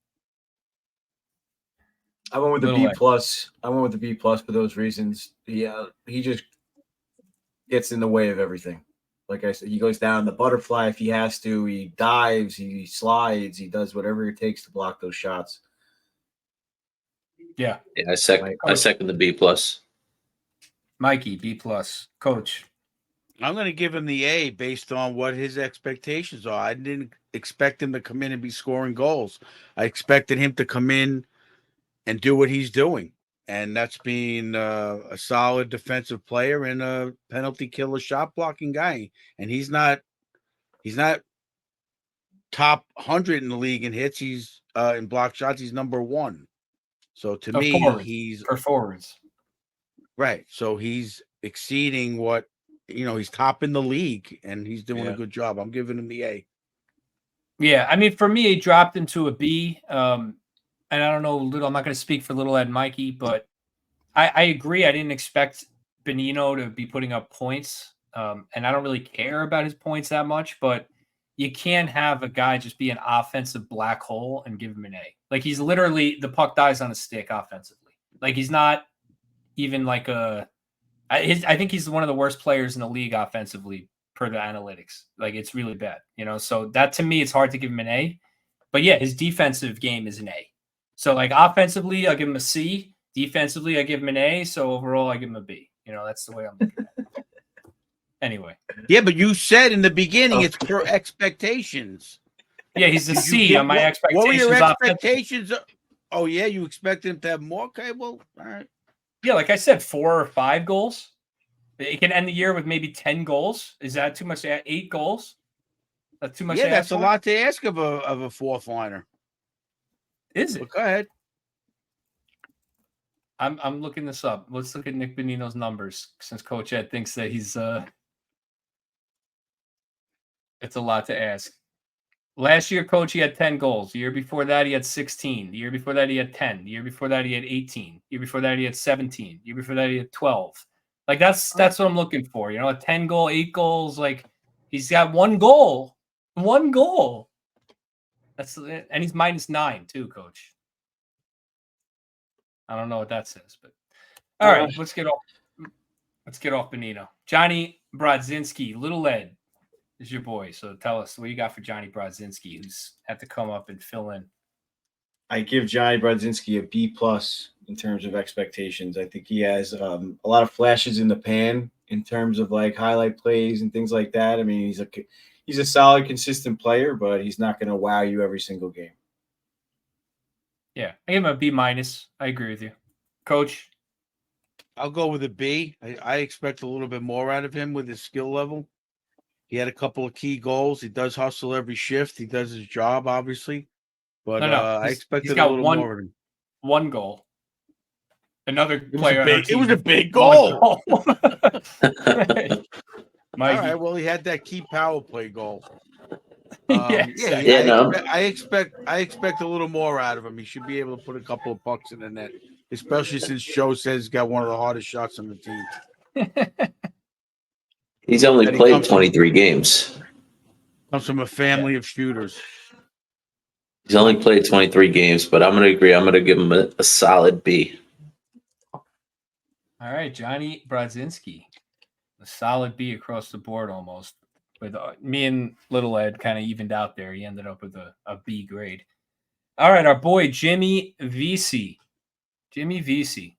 I went with the
Little
B
Ed.
plus. I went with the B plus for those reasons. He just gets in the way of everything. Like I said, he goes down the butterfly if he has to. He dives, he slides, he does whatever it takes to block those shots.
Yeah.
I second the B plus.
Mikey, B plus. Coach.
I'm going to give him the A based on what his expectations are. I didn't expect him to come in and be scoring goals. I expected him to come in and do what he's doing. And that's being a solid defensive player and a penalty killer shot blocking guy. And he's not top 100 in the league in hits. He's in block shots. He's number 1. So to me, he's
for forwards.
Right. So he's exceeding what, he's top in the league and he's doing a good job. I'm giving him the A.
Yeah. I mean, for me, he dropped into a B. And I don't know, I'm not going to speak for Little Ed and Mikey, but I agree. I didn't expect Bonino to be putting up points. And I don't really care about his points that much, but you can't have a guy just be an offensive black hole and give him an A. Like, he's literally, the puck dies on a stick offensively. Like, he's not even like I think he's one of the worst players in the league offensively per the analytics. Like, it's really bad, so that, to me, it's hard to give him an A. But yeah, his defensive game is an A. So, like, offensively, I'll give him a C. Defensively, I give him an A. So overall, I give him a B. That's the way I'm looking at it. Anyway.
Yeah, but you said in the beginning it's per expectations.
Yeah, he's a C on my expectations.
What were your expectations? Oh, yeah, you expect him to have more? Okay, well, all right.
Yeah, like I said, 4 or 5 goals. It can end the year with maybe 10 goals. Is that too much to add? 8 goals? That's too much to ask?
Yeah, that's a lot to ask of a fourth liner.
Is it?
But go ahead.
I'm looking this up. Let's look at Nick Bonino's numbers, since Coach Ed thinks that he's it's a lot to ask. Last year, Coach, he had 10 goals. The year before that, he had 16. The year before that, he had 10. The year before that, he had 18. The year before that, he had 17. The year before that, he had 12. Like, that's what I'm looking for. A 10 goal, 8 goals. Like, he's got 1 goal. 1 goal. And he's -9 too, Coach. I don't know what that says, but all right, let's get off Bonino. Johnny Brodzinski, Little Ed is your boy. So tell us what you got for Johnny Brodzinski, who's had to come up and fill in.
I give Johnny Brodzinski a B plus in terms of expectations. I think he has a lot of flashes in the pan in terms of like highlight plays and things like that. I mean, he's a solid, consistent player, but he's not going to wow you every single game.
Yeah, I give him a B minus. I agree with you, Coach.
I'll go with a B. I expect a little bit more out of him with his skill level. He had a couple of key goals. He does hustle every shift. He does his job, obviously. But I expected a little more of him.
1 goal. Another player.
It was a big goal.
All
right. Well, he had that key power play goal. I expect a little more out of him. He should be able to put a couple of pucks in the net, especially since Joe says he's got one of the hardest shots on the team.
He's only played 23 games.
Comes from a family of shooters.
He's only played 23 games, but I'm going to agree. I'm going to give him a solid B.
All right, Johnny Brodzinski, a solid B across the board almost. With me and Little Ed kind of evened out there. He ended up with a B grade. All right, our boy Jimmy VC. Jimmy VC.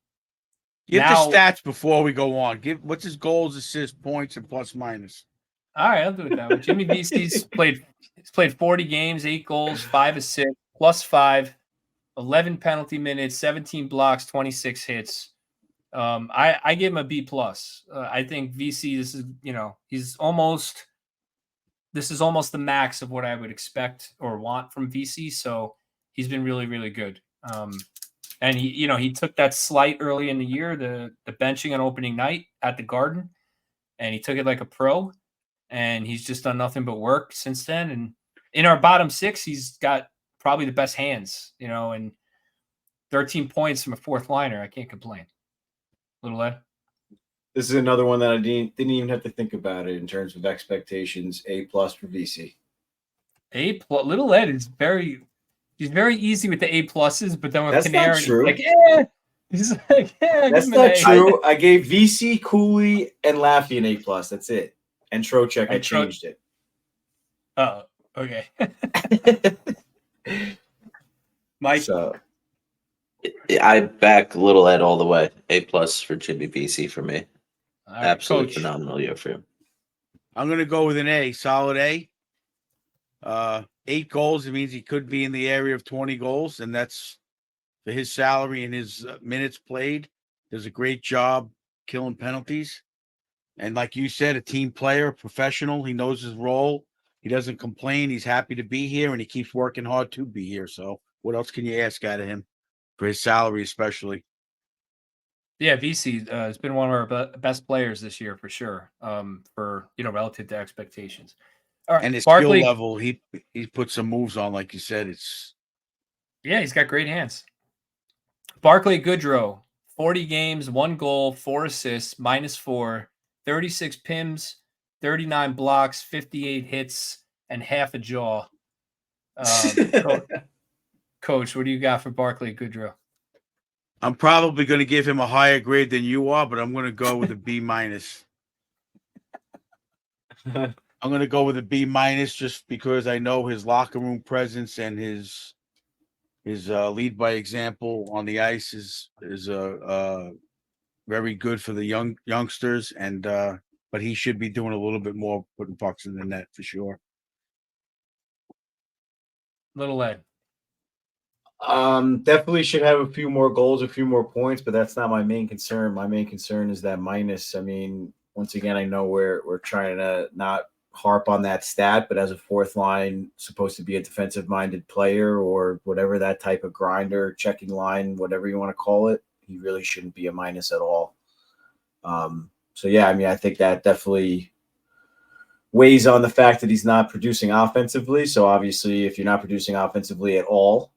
Give the stats before we go on. What's his goals, assists, points, and plus minus.
All right, I'll do it that way. Jimmy VC's played 40 games, 8 goals, 5 assists, +5, 11 penalty minutes, 17 blocks, 26 hits. I give him a B plus. I think VC, this is almost the max of what I would expect or want from VC. So he's been really, really good. And he took that slight early in the year, the benching on opening night at the Garden, and he took it like a pro. And he's just done nothing but work since then. And in our bottom 6, he's got probably the best hands, and 13 points from a fourth liner. I can't complain. Little Ed.
This is another one that I didn't even have to think about it in terms of expectations. A plus for VC.
A plus. Little Ed is He's very easy with the A pluses, but then with
That's not
Panarin,
true.
he's like,
That's not true. I gave VC, Cooley, and Laffy an A plus. That's it. And Trocheck, I changed it.
Oh, okay. Mike,
so
I back Little Ed all the way. A plus for Jimmy VC for me.
right,
Absolutely
Coach.
phenomenal year for him.
I'm going to go with an A, solid A. 8 goals. It means he could be in the area of 20 goals, and that's for his salary and his minutes played. Does a great job killing penalties. And like you said, a team player, a professional. He knows his role. He doesn't complain. He's happy to be here, and he keeps working hard to be here. So what else can you ask out of him for his salary, especially?
Yeah, VC has been one of our best players this year for sure. For relative to expectations. All right,
And his
Barkley,
skill level, he put some moves on, like you said.
he's got great hands. Barclay Goodrow, 40 games, 1 goal, 4 assists, -4, 36 PIMs, 39 blocks, 58 hits, and half a jaw. Coach, what do you got for Barclay Goodrow?
I'm probably going to give him a higher grade than you are, but I'm going to go with a B minus. I'm going to go with a B minus just because I know his locker room presence and his lead by example on the ice is very good for the youngsters, and but he should be doing a little bit more putting pucks in the net for sure.
Little Ed.
Definitely should have a few more goals, a few more points, but that's not my main concern. My main concern is that minus. I mean, once again, I know we're trying to not harp on that stat, but as a fourth line, supposed to be a defensive minded player or whatever, that type of grinder, checking line, whatever you want to call it, he really shouldn't be a minus at all. So yeah, I mean, I think that definitely weighs on the fact that he's not producing offensively. So obviously, if you're not producing offensively at all,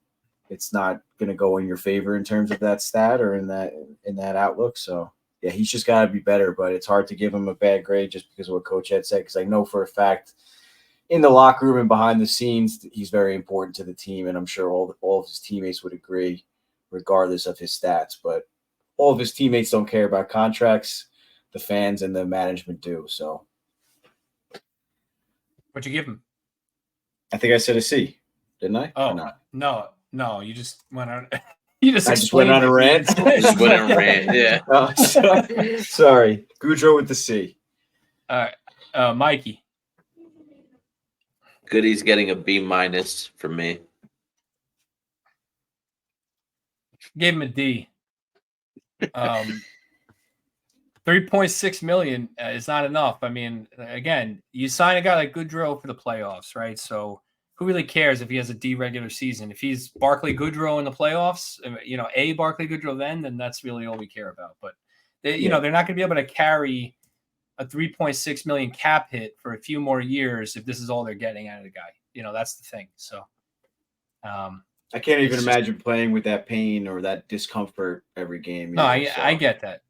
it's not going to go in your favor in terms of that stat or in that outlook. So yeah, he's just got to be better, but it's hard to give him a bad grade just because of what Coach had said, because I know for a fact in the locker room and behind the scenes, he's very important to the team, and I'm sure all of his teammates would agree regardless of his stats. But all of his teammates don't care about contracts. The fans and the management do. So
What'd you give him?
I think I said a C, didn't I?
Oh, no, you just went on. I
just went on a rant.
Just went on a rant, yeah.
Sorry. Goudreau with the C.
All right. Mikey.
Goody's getting a B minus from me.
Gave him a D. 3.6 million is not enough. I mean, again, you sign a guy like Goudreau for the playoffs, right? So who really cares if he has a D regular season? If he's Barclay Goudreau in the playoffs, a Barclay Goudreau then that's really all we care about. But they're not going to be able to carry a 3.6 million cap hit for a few more years if this is all they're getting out of the guy. That's the thing. So
I can't even imagine playing with that pain or that discomfort every game.
No, I get that.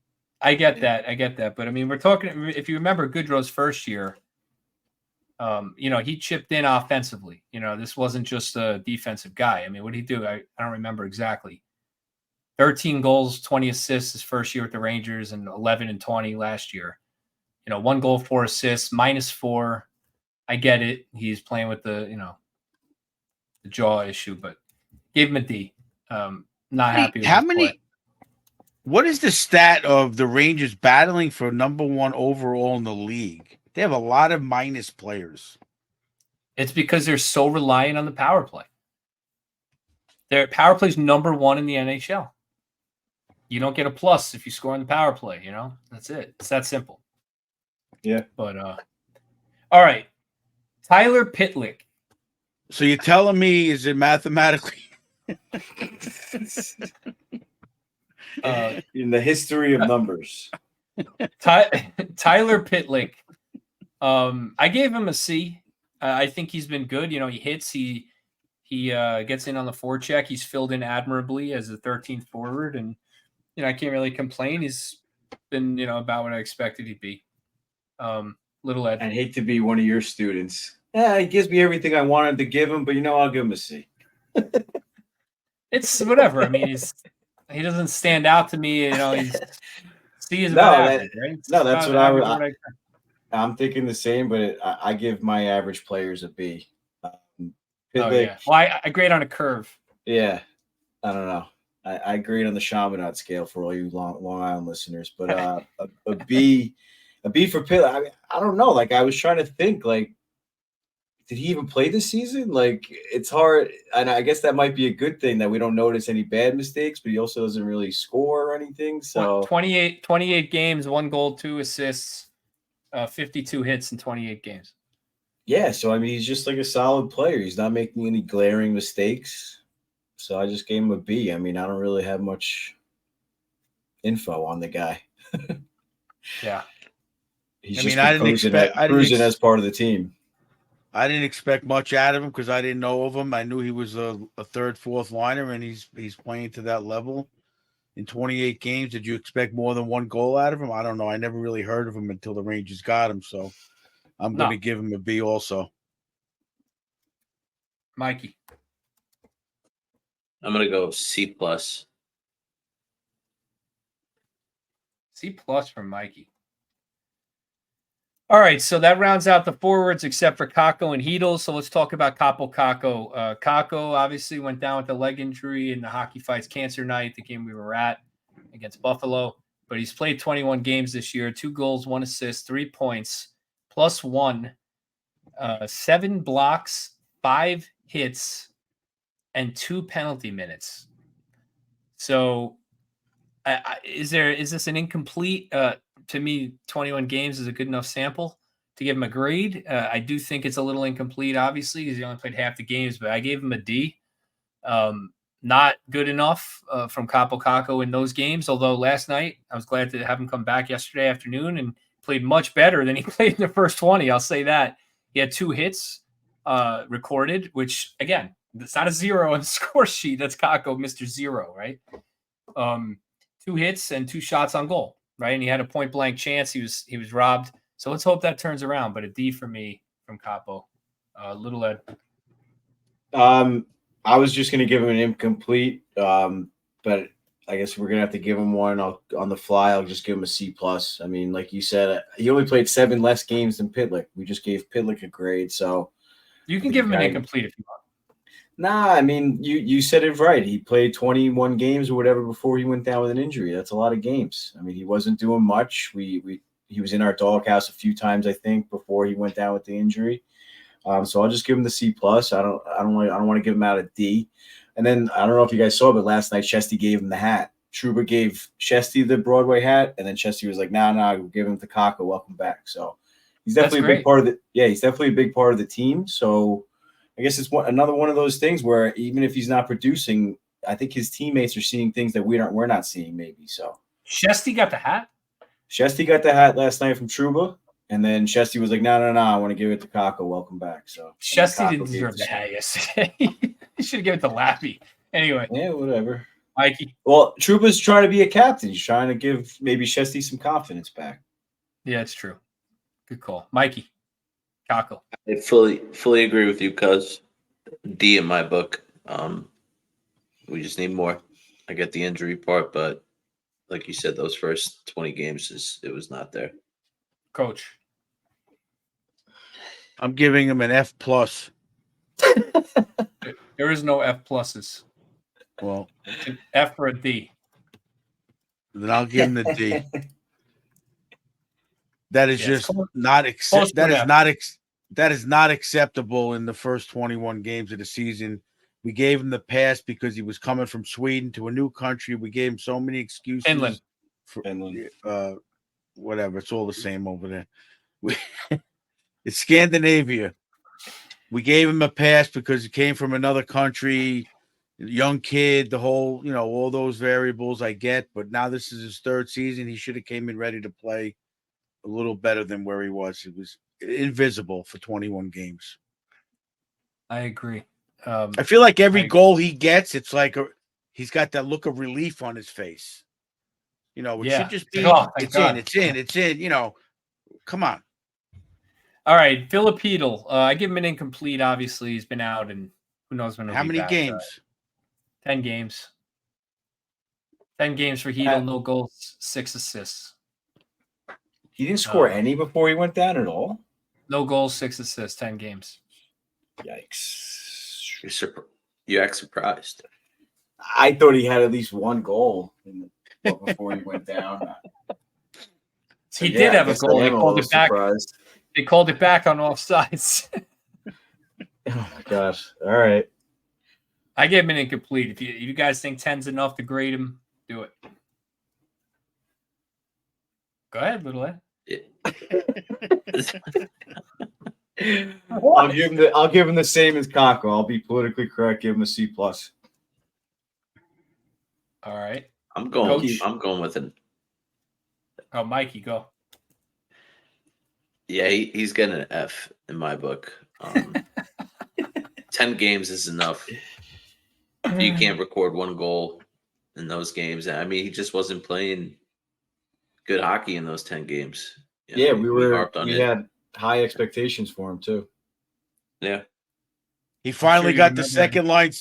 I get that. But I mean, we're talking, if you remember Goudreau's first year, he chipped in offensively. This wasn't just a defensive guy. I mean, what did he do? I don't remember exactly. 13 goals, 20 assists his first year with the Rangers, and 11 and 20 last year. 1 goal, 4 assists, -4. I get it. He's playing with the jaw issue, but gave him a D. Not happy with his play.
What is the stat of the Rangers battling for #1 overall in the league? They have a lot of minus players.
It's because they're so reliant on the power play. Their power play is #1 in the NHL. You don't get a plus if you score on the power play. That's it. It's that simple.
Yeah.
But all right, Tyler Pitlick.
So you're telling me, is it mathematically?
In the history of numbers,
Tyler Pitlick. I gave him a C. I think he's been good. He hits. He gets in on the forecheck. He's filled in admirably as the 13th forward, and I can't really complain. He's been about what I expected he'd be. Little Ed.
I hate to be one of your students. Yeah, he gives me everything I wanted to give him, but I'll give him a C.
It's whatever. I mean, he doesn't stand out to me. He's C is
No,
about
that-
average, right? It's
no, that's
about
what I
average
was.
of what
I'm thinking the same, but I give my average players a B.
Oh yeah. Well, I grade on a curve.
Yeah, I don't know. I grade on the Chaminade scale for all you Long Island listeners, but a B for Pitt. I mean, I don't know. Like I was trying to think, like, did he even play this season? Like it's hard, and I guess that might be a good thing that we don't notice any bad mistakes, but he also doesn't really score or anything. So
28 games, 1 goal, 2 assists, 52 hits in 28 games.
Yeah, so I mean, he's just like a solid player. He's not making any glaring mistakes. So I just gave him a B. I mean, I don't really have much info on the guy.
Yeah.
He's cruising as part of the team.
I didn't expect much out of him because I didn't know of him. I knew he was a third, fourth liner, and he's playing to that level in 28 games. Did you expect more than 1 goal out of him? I don't know. I never really heard of him until the Rangers got him, so I'm going to give him a B also.
Mikey.
I'm going to go C+.
C+ from Mikey. All right, so that rounds out the forwards except for Kakko and Hedel. So let's talk about Kaapo Kakko. Kakko obviously went down with a leg injury in the Hockey Fights Cancer Night, the game we were at against Buffalo. But he's played 21 games this year, 2 goals, 1 assist, 3 points, +1, 7 blocks, 5 hits, and 2 penalty minutes. So is this an incomplete? To me, 21 games is a good enough sample to give him a grade. I do think it's a little incomplete, obviously, because he only played half the games, but I gave him a D. Not good enough from Kaapo Kakko in those games, although last night I was glad to have him come back yesterday afternoon and played much better than he played in the first 20. I'll say that. He had 2 hits recorded, which, again, it's not a 0 on the score sheet. That's Kakko, Mr. 0, right? 2 hits and 2 shots on goal. Right, and he had a point blank chance. He was robbed. So let's hope that turns around. But a D for me from Kaapo. Little Ed.
I was just gonna give him an incomplete, but I guess we're gonna have to give him one on the fly. I'll just give him a C+. I mean, like you said, he only played 7 less games than Pitlick. We just gave Pitlick a grade, so
you can give him an incomplete if you want.
Nah, I mean, you said it right. He played 21 games or whatever before he went down with an injury. That's a lot of games. I mean, he wasn't doing much. He was in our doghouse a few times, I think, before he went down with the injury. So I'll just give him the C+. I don't want to give him out a D. And then I don't know if you guys saw, but last night Chesty gave him the hat. Trouba gave Chesty the Broadway hat, and then Chesty was like, "Nah, we'll give him to Kakko. Welcome back." So he's definitely a big part of he's definitely a big part of the team. So I guess it's another one of those things where even if he's not producing, I think his teammates are seeing things that we're not seeing maybe. So
Chesty got the hat?
Chesty got the hat last night from Trouba, and then Chesty was like, no, I want to give it to Kakko. Welcome back. So
Chesty didn't deserve the hat yesterday. He should have given it to Lappy. Anyway.
Yeah, whatever.
Mikey.
Well, Trouba's trying to be a captain. He's trying to give maybe Chesty some confidence back.
Yeah, it's true. Good call. Mikey. Kakko.
I fully agree with you, cuz D in my book. We just need more. I get the injury part, but like you said, those first 20 games it was not there.
Coach.
I'm giving him an F+.
There is no F pluses.
Well,
an F or a D.
Then I'll give him the D. That is just not that is not acceptable in the first 21 games of the season. We gave him the pass because he was coming from Sweden to a new country. We gave him so many excuses.
Finland.
Whatever. It's all the same over there. It's Scandinavia. We gave him a pass because he came from another country, young kid, the whole, all those variables I get. But now this is his 3rd season. He should have came in ready to play a little better than where he was. He was invisible for 21 games.
I agree.
I feel like every goal he gets, it's like he's got that look of relief on his face. It should just be it's in. Come on.
All right, Filipedal. I give him an incomplete. Obviously, he's been out, and who knows when he'll be back.
How many games?
10 games. 10 games for Hedl, no goals, 6 assists.
He didn't score any before he went down at all?
No goals, 6 assists, 10 games.
Yikes.
You act surprised.
I thought he had at least one goal before he went down.
So he did have a goal. They called it back. Surprised. They called it back on offsides.
Oh my gosh! All right,
I gave him an incomplete. If you guys think 10's enough to grade him, do it. Go ahead, little Ed.
I'll give him the same as Kako. I'll be politically correct. Give him a C+.
All right.
I'm going with an.
Oh, Mikey, go.
Yeah, he's getting an F in my book. 10 games is enough. You can't record one goal in those games. I mean, he just wasn't playing good hockey in those 10 games.
You know, we had high expectations for him too.
Yeah.
He finally got the second line.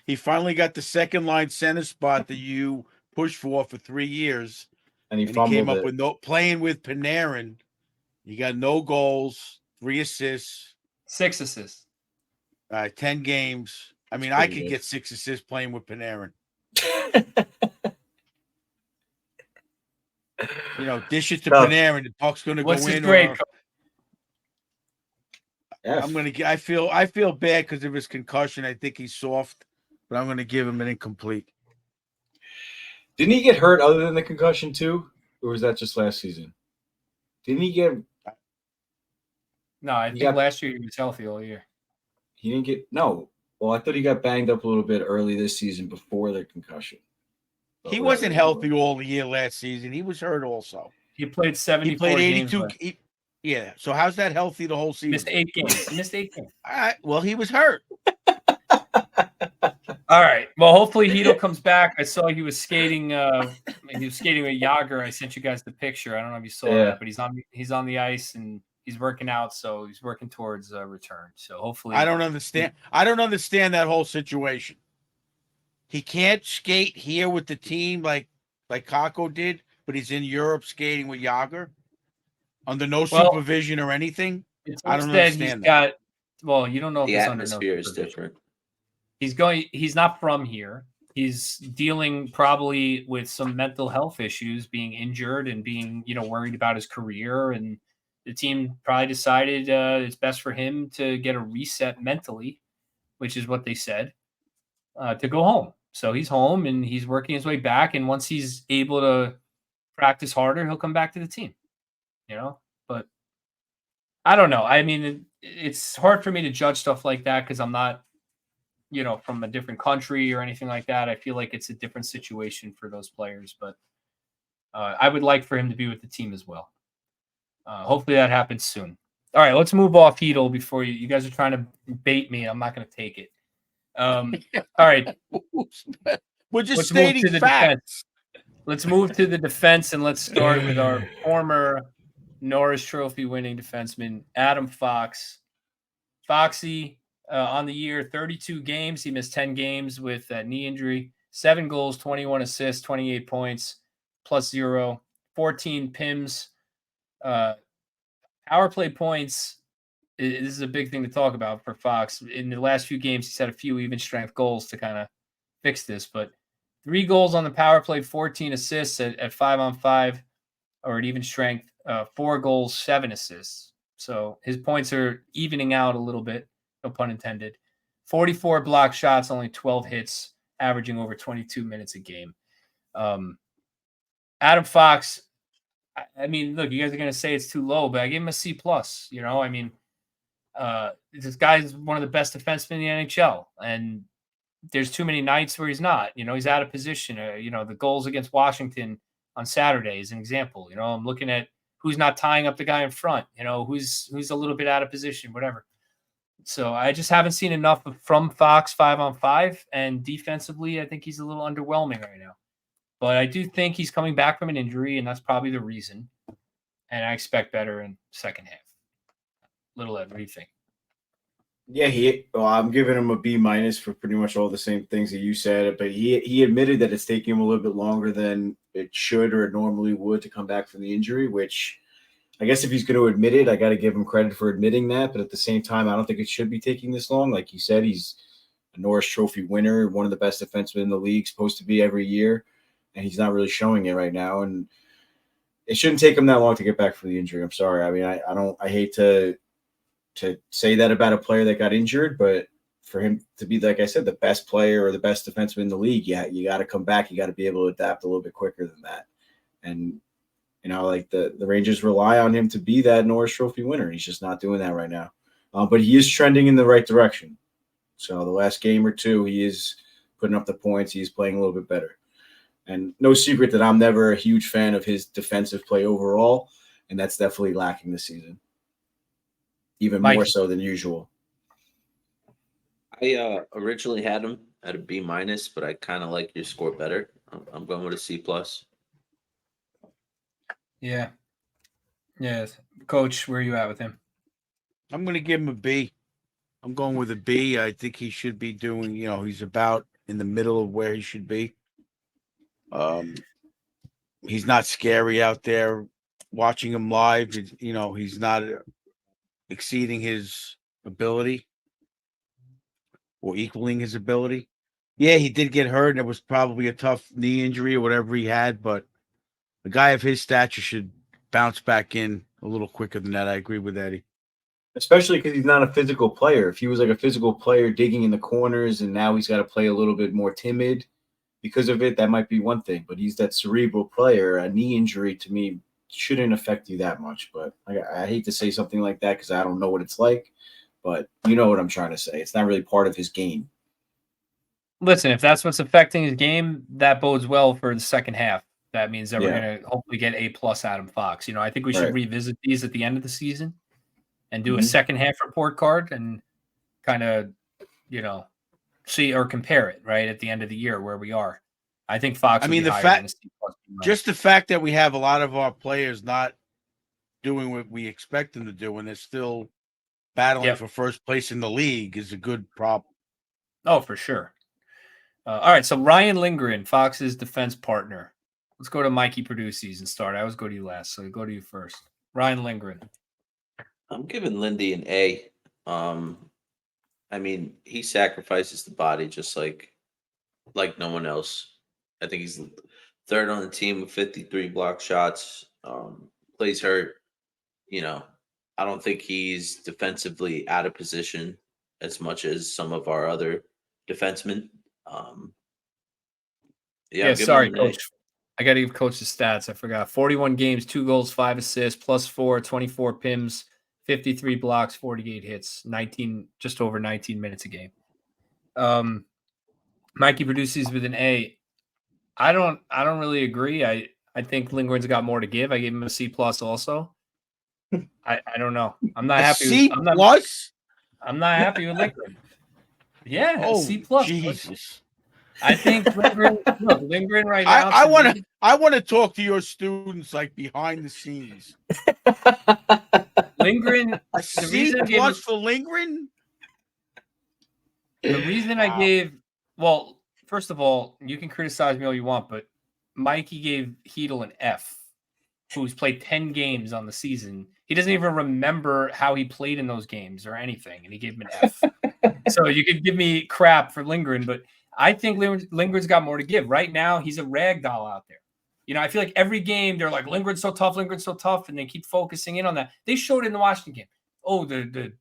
He finally got the second line center spot that you pushed for 3 years.
And he
came up with playing with Panarin. He got no goals, 3 assists.
6 assists.
10 games. I mean, I could get 6 assists playing with Panarin. You know, dish it to Panarin. The puck's going to go in.
What's his grade?
I'm going to. I feel bad because of his concussion. I think he's soft, but I'm going to give him an incomplete.
Didn't he get hurt other than the concussion too, or was that just last season? Didn't he get?
No, I think last year he was healthy all year.
He didn't get no. Well, I thought he got banged up a little bit early this season before the concussion.
He wasn't healthy all the year last season. He was hurt also.
He played 74
He played 82.
games.
Yeah. So how's that healthy the whole season?
Missed 8 games. Missed 8 games.
All right. Well, he was hurt.
All right. Well, hopefully Hedl comes back. I saw he was skating. He was skating with Yager. I sent you guys the picture. I don't know if you saw that, but he's on the ice and he's working out. So he's working towards a return. So hopefully,
I don't understand that whole situation. He can't skate here with the team like Kako did, but he's in Europe skating with Yager under no supervision or anything. I don't understand that.
You don't know if
the
it's
atmosphere
under no
is different.
He's not from here. He's dealing probably with some mental health issues, being injured and being, worried about his career. And the team probably decided it's best for him to get a reset mentally, which is what they said, to go home. So he's home and he's working his way back. And once he's able to practice harder, he'll come back to the team, but I don't know. I mean, it's hard for me to judge stuff like that because I'm not, from a different country or anything like that. I feel like it's a different situation for those players, but I would like for him to be with the team as well. Hopefully that happens soon. All right, let's move off Hedl before you guys are trying to bait me. I'm not going to take it. All right.
We're just stating facts.
Let's move to the defense and let's start with our former Norris Trophy winning defenseman, Adam Fox. Foxy, on the year, 32 games. He missed 10 games with that knee injury. 7 goals, 21 assists, 28 points, +0, 14 PIMs. Power play points, this is a big thing to talk about for Fox. In the last few games, he's had a few even strength goals to kind of fix this. But 3 goals on the power play, 14 assists at 5-on-5 or at even strength. 4 goals, 7 assists. So his points are evening out a little bit, no pun intended. 44 block shots, only 12 hits, averaging over 22 minutes a game. Adam Fox, I mean, look, you guys are going to say it's too low, but I give him a C+. I mean, this guy's one of the best defensemen in the NHL, and there's too many nights where he's not. He's out of position. The goals against Washington on Saturday is an example. I'm looking at who's not tying up the guy in front, who's a little bit out of position, whatever. So I just haven't seen enough from Fox 5-on-5, and defensively, I think he's a little underwhelming right now. But I do think he's coming back from an injury, and that's probably the reason. And I expect better in second half. Little Ed, what do you think?
Yeah, I'm giving him a B minus for pretty much all the same things that you said, but he admitted that it's taking him a little bit longer than it should or it normally would to come back from the injury, which I guess if he's going to admit it, I got to give him credit for admitting that. But at the same time, I don't think it should be taking this long. Like you said, he's a Norris Trophy winner, one of the best defensemen in the league, supposed to be every year, and he's not really showing it right now. And it shouldn't take him that long to get back from the injury. I'm sorry. I mean, I hate to say that about a player that got injured, but for him to be, like I said, the best player or the best defenseman in the league, yeah, you got to come back. You got to be able to adapt a little bit quicker than that. And like the Rangers rely on him to be that Norris Trophy winner. He's just not doing that right now. But he is trending in the right direction. So the last game or two, he is putting up the points. He's playing a little bit better. And no secret that I'm never a huge fan of his defensive play overall, and that's definitely lacking this season, even more so than usual.
I originally had him at a B minus, but I kind of like your score better. I'm going with a C plus.
Yeah. Coach, where are you at with him?
I'm going to give him a B. I'm going with a B. I think he should be doing, he's about in the middle of where he should be. He's not scary out there. Watching him live, he's not exceeding his ability or equaling his ability. Yeah, he did get hurt, and it was probably a tough knee injury or whatever he had, but a guy of his stature should bounce back in a little quicker than that. I agree with Eddie.
Especially because he's not a physical player. If he was like a physical player digging in the corners and now he's got to play a little bit more timid because of it, that might be one thing. But he's that cerebral player. A knee injury, to me, shouldn't affect you that much. But I hate to say something like that because I don't know what it's like. But you know what I'm trying to say. It's not really part of his game.
Listen, if that's what's affecting his game, that bodes well for the second half. That means that we're going to hopefully get A+ Adam Fox. I think we should revisit these at the end of the season and do a second half report card and kind of, see or compare it right at the end of the year where we are. I think Fox.
Just the fact that we have a lot of our players not doing what we expect them to do, and they're still battling for first place in the league, is a good problem.
Oh, for sure. All right, so Ryan Lindgren, Fox's defense partner. Let's go to Mikey Produces and start. I always go to you last, so go to you first. Ryan Lindgren.
I'm giving Lindy an A. I mean, he sacrifices the body just like no one else. I think he's third on the team with 53 block shots. Plays hurt. I don't think he's defensively out of position as much as some of our other defensemen.
Sorry, Coach. I got to give Coach the stats. I forgot. 41 games, 2 goals, 5 assists, +4, 24 PIMs, 53 blocks, 48 hits, just over 19 minutes a game. Mikey Produces with an A. I don't really agree. I think Lindgren's got more to give. I gave him a C+ also. I don't know. I'm not happy.
I'm
not happy with Lindgren. Yeah, C+.
Jesus.
I think Lindgren right now.
I want to talk to your students like behind the scenes.
Lindgren.
A C+ for Lindgren.
The reason I gave, first of all, you can criticize me all you want, but Mikey gave Hedl an F, who's played 10 games on the season. He doesn't even remember how he played in those games or anything, and he gave him an F. So you could give me crap for Lindgren, but I think Lindgren's got more to give. Right now, he's a rag doll out there. I feel like every game they're like, Lindgren's so tough, and they keep focusing in on that. They showed it in the Washington game. Oh, the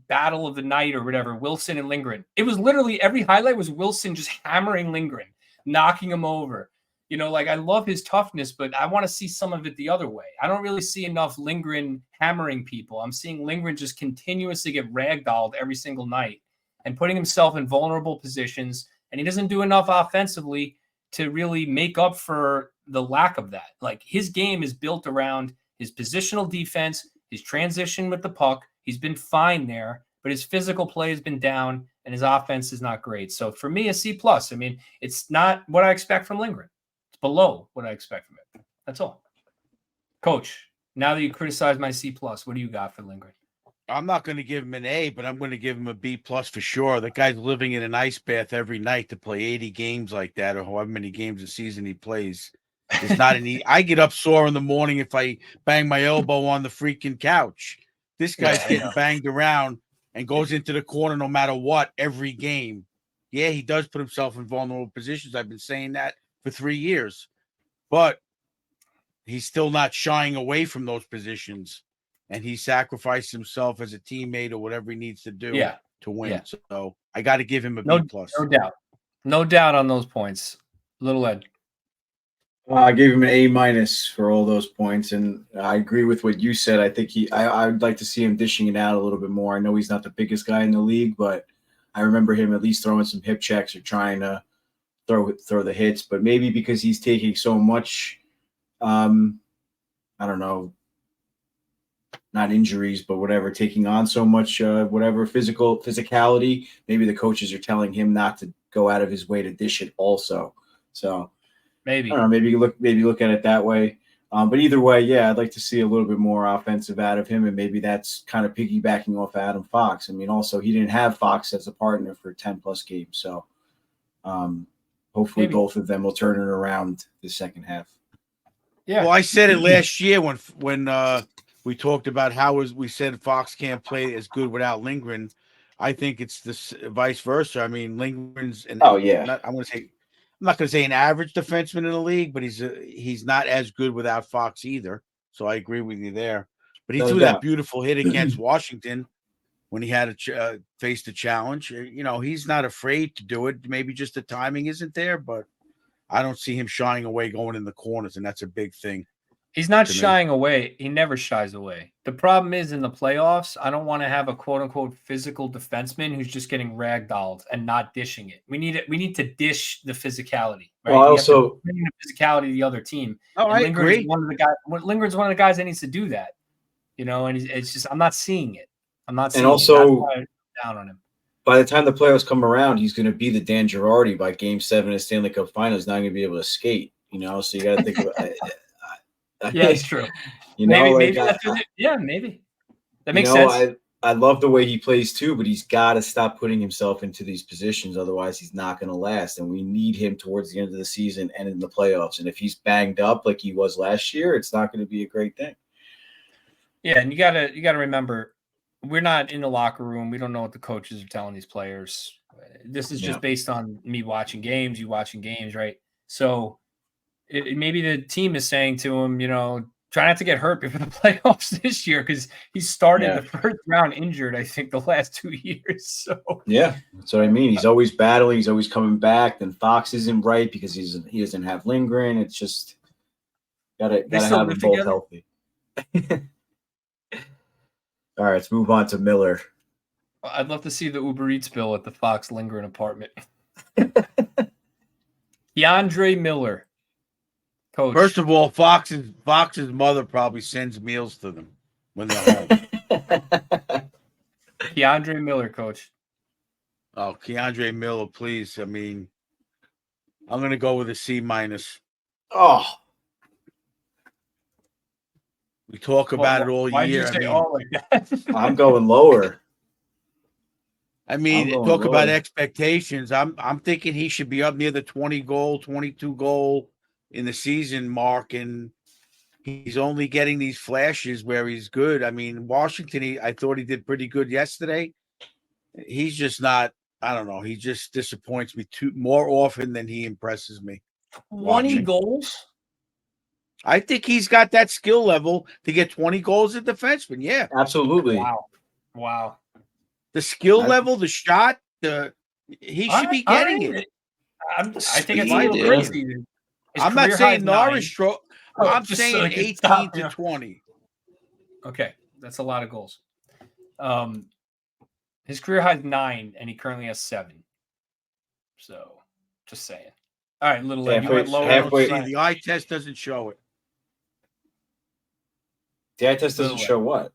battle of the night or whatever, Wilson and Lindgren. It was literally every highlight was Wilson just hammering Lindgren, knocking him over. I love his toughness, but I want to see some of it the other way. I don't really see enough Lindgren hammering people. I'm seeing Lindgren just continuously get ragdolled every single night and putting himself in vulnerable positions. And he doesn't do enough offensively to really make up for the lack of that. His game is built around his positional defense, his transition with the puck. He's been fine there, but his physical play has been down and his offense is not great. So for me, a C+. I mean, it's not what I expect from Lindgren. It's below what I expect from it. That's all. Coach, now that you criticize my C+, what do you got for Lindgren?
I'm not going to give him an A, but I'm going to give him a B plus for sure. The guy's living in an ice bath every night to play 80 games like that, or however many games a season he plays. It's not an I get up sore in the morning if I bang my elbow on the freaking couch. This guy's getting banged around and goes into the corner no matter what every game. Yeah, he does put himself in vulnerable positions. I've been saying that for 3 years, but he's still not shying away from those positions. And he sacrificed himself as a teammate or whatever he needs to do to win. Yeah. So I got to give him a B plus.
No doubt. No doubt on those points. Little Ed.
I gave him an A minus for all those points, and I agree with what you said. I think I would like to see him dishing it out a little bit more. I know he's not the biggest guy in the league, but I remember him at least throwing some hip checks or trying to throw the hits. But maybe because he's taking so much, I don't know, not injuries, but whatever, taking on so much, whatever physicality. Maybe the coaches are telling him not to go out of his way to dish it also. So.
Maybe.
I don't know, maybe look at it that way. But either way, yeah, I'd like to see a little bit more offensive out of him, and maybe that's kind of piggybacking off Adam Fox. I mean, also, he didn't have Fox as a partner for 10-plus games. So hopefully both of them will turn it around the second half.
Yeah. Well, I said it last year when we talked about how we said Fox can't play as good without Lindgren. I think it's the vice versa. I mean, Lindgren's I'm not going to say an average defenseman in the league, but he's not as good without Fox either. So I agree with you there. But he threw that beautiful hit against Washington when he had faced a challenge. He's not afraid to do it. Maybe just the timing isn't there, but I don't see him shying away going in the corners, and that's a big thing.
He's not shying away. He never shies away. The problem is in the playoffs, I don't want to have a quote-unquote physical defenseman who's just getting ragdolled and not dishing it. We need to dish the physicality. Right?
Well, also
bring the physicality to the other team.
Oh, I agree.
Lindgren's one of the guys that needs to do that. And it's just I'm not seeing it. I'm not seeing
it. And also,
I'm down on him.
By the time the playoffs come around, he's going to be the Dan Girardi by Game 7 of the Stanley Cup Finals. He's not going to be able to skate. So you got to think about it.
Yeah, it's true. Maybe that makes sense.
I love the way he plays too, but he's got to stop putting himself into these positions. Otherwise, he's not going to last. And we need him towards the end of the season and in the playoffs. And if he's banged up like he was last year, it's not going to be a great thing.
Yeah, and you gotta remember, we're not in the locker room. We don't know what the coaches are telling these players. This is just based on me watching games, you watching games, right? So maybe the team is saying to him, try not to get hurt before the playoffs this year because he started the first round injured, I think, the last 2 years. So
yeah, that's what I mean. He's always battling. He's always coming back. Then Fox isn't right because he doesn't have Lindgren. It's just gotta have them both healthy. All right, let's move on to Miller.
I'd love to see the Uber Eats bill at the Fox Lindgren apartment. DeAndre Miller. Coach.
First of all, Fox's mother probably sends meals to them when they're home.
DeAndre Miller, coach.
Oh, DeAndre Miller, please. I mean, I'm going to go with a C minus.
Oh.
We talk about it all year.
I'm going lower.
I mean, talk about expectations. I'm thinking he should be up near the 20-goal, 22-goal in the season mark, and he's only getting these flashes where he's good. I mean, Washington, I thought he did pretty good yesterday. He's just not, I don't know. He just disappoints me more often than he impresses me.
20 goals?
I think he's got that skill level to get 20 goals as a defenseman. Yeah.
Absolutely.
Wow.
The skill level, the shot, he should be getting it.
I think it's a little crazy.
I'm not saying Norris. I'm saying 18 to 20.
Okay, that's a lot of goals. His career high is 9, and he currently has 7. So, just saying. All right, little Ed, you went lower.
The eye test doesn't show it.
The eye test doesn't show what?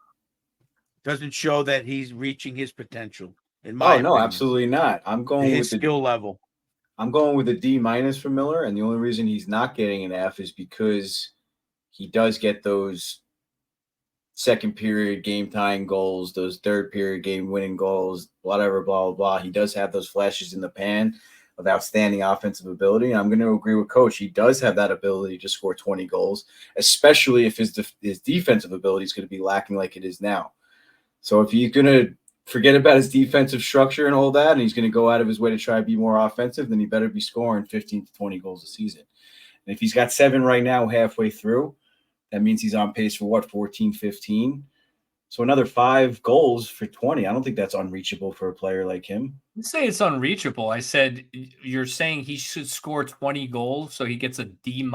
Doesn't show that he's reaching his potential. In my opinion.
Absolutely not. I'm going
with skill level.
I'm going with a D minus for Miller, and the only reason he's not getting an F is because he does get those second period game tying goals, those third period game winning goals, whatever, blah, blah, blah. He does have those flashes in the pan of outstanding offensive ability. And I'm going to agree with Coach. He does have that ability to score 20 goals, especially if his defensive ability is going to be lacking like it is now. So if he's going to forget about his defensive structure and all that, and he's going to go out of his way to try to be more offensive, then he better be scoring 15 to 20 goals a season. And if he's got 7 right now halfway through, that means he's on pace for what, 14, 15? So another 5 goals for 20. I don't think that's unreachable for a player like him.
I say it's unreachable. I said you're saying he should score 20 goals, so he gets a D-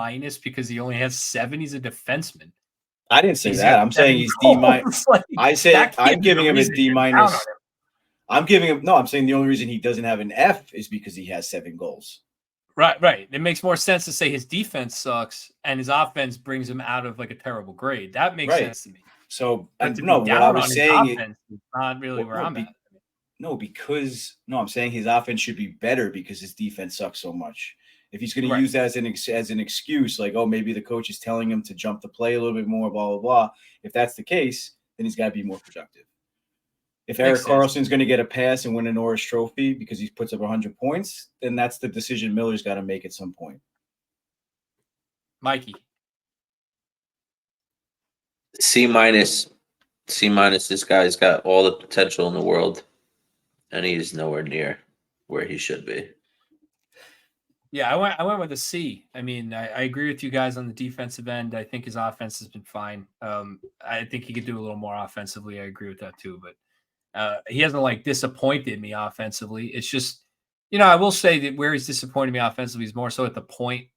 because he only has 7. He's a defenseman.
I didn't say that. I'm saying he's D-.
Like,
I said I'm giving him a D-. I'm giving him I'm saying the only reason he doesn't have an F is because he has 7 goals.
Right. It makes more sense to say his defense sucks and his offense brings him out of like a terrible grade. That makes sense to me.
So
but
no, what I was saying
is not really where I'm at.
No, I'm saying his offense should be better because his defense sucks so much. If he's going to use that as an excuse, like, oh, maybe the coach is telling him to jump the play a little bit more, blah, blah, blah. If that's the case, then he's got to be more productive. If Erik Karlsson's going to get a pass and win a Norris Trophy because he puts up 100 points, then that's the decision Miller's got to make at some point.
Mikey.
C-. This guy's got all the potential in the world, and he's nowhere near where he should be.
Yeah, I went with a C. I mean, I agree with you guys on the defensive end. I think his offense has been fine. I think he could do a little more offensively. I agree with that too. But he hasn't like disappointed me offensively. It's just, I will say that where he's disappointed me offensively is more so at the point.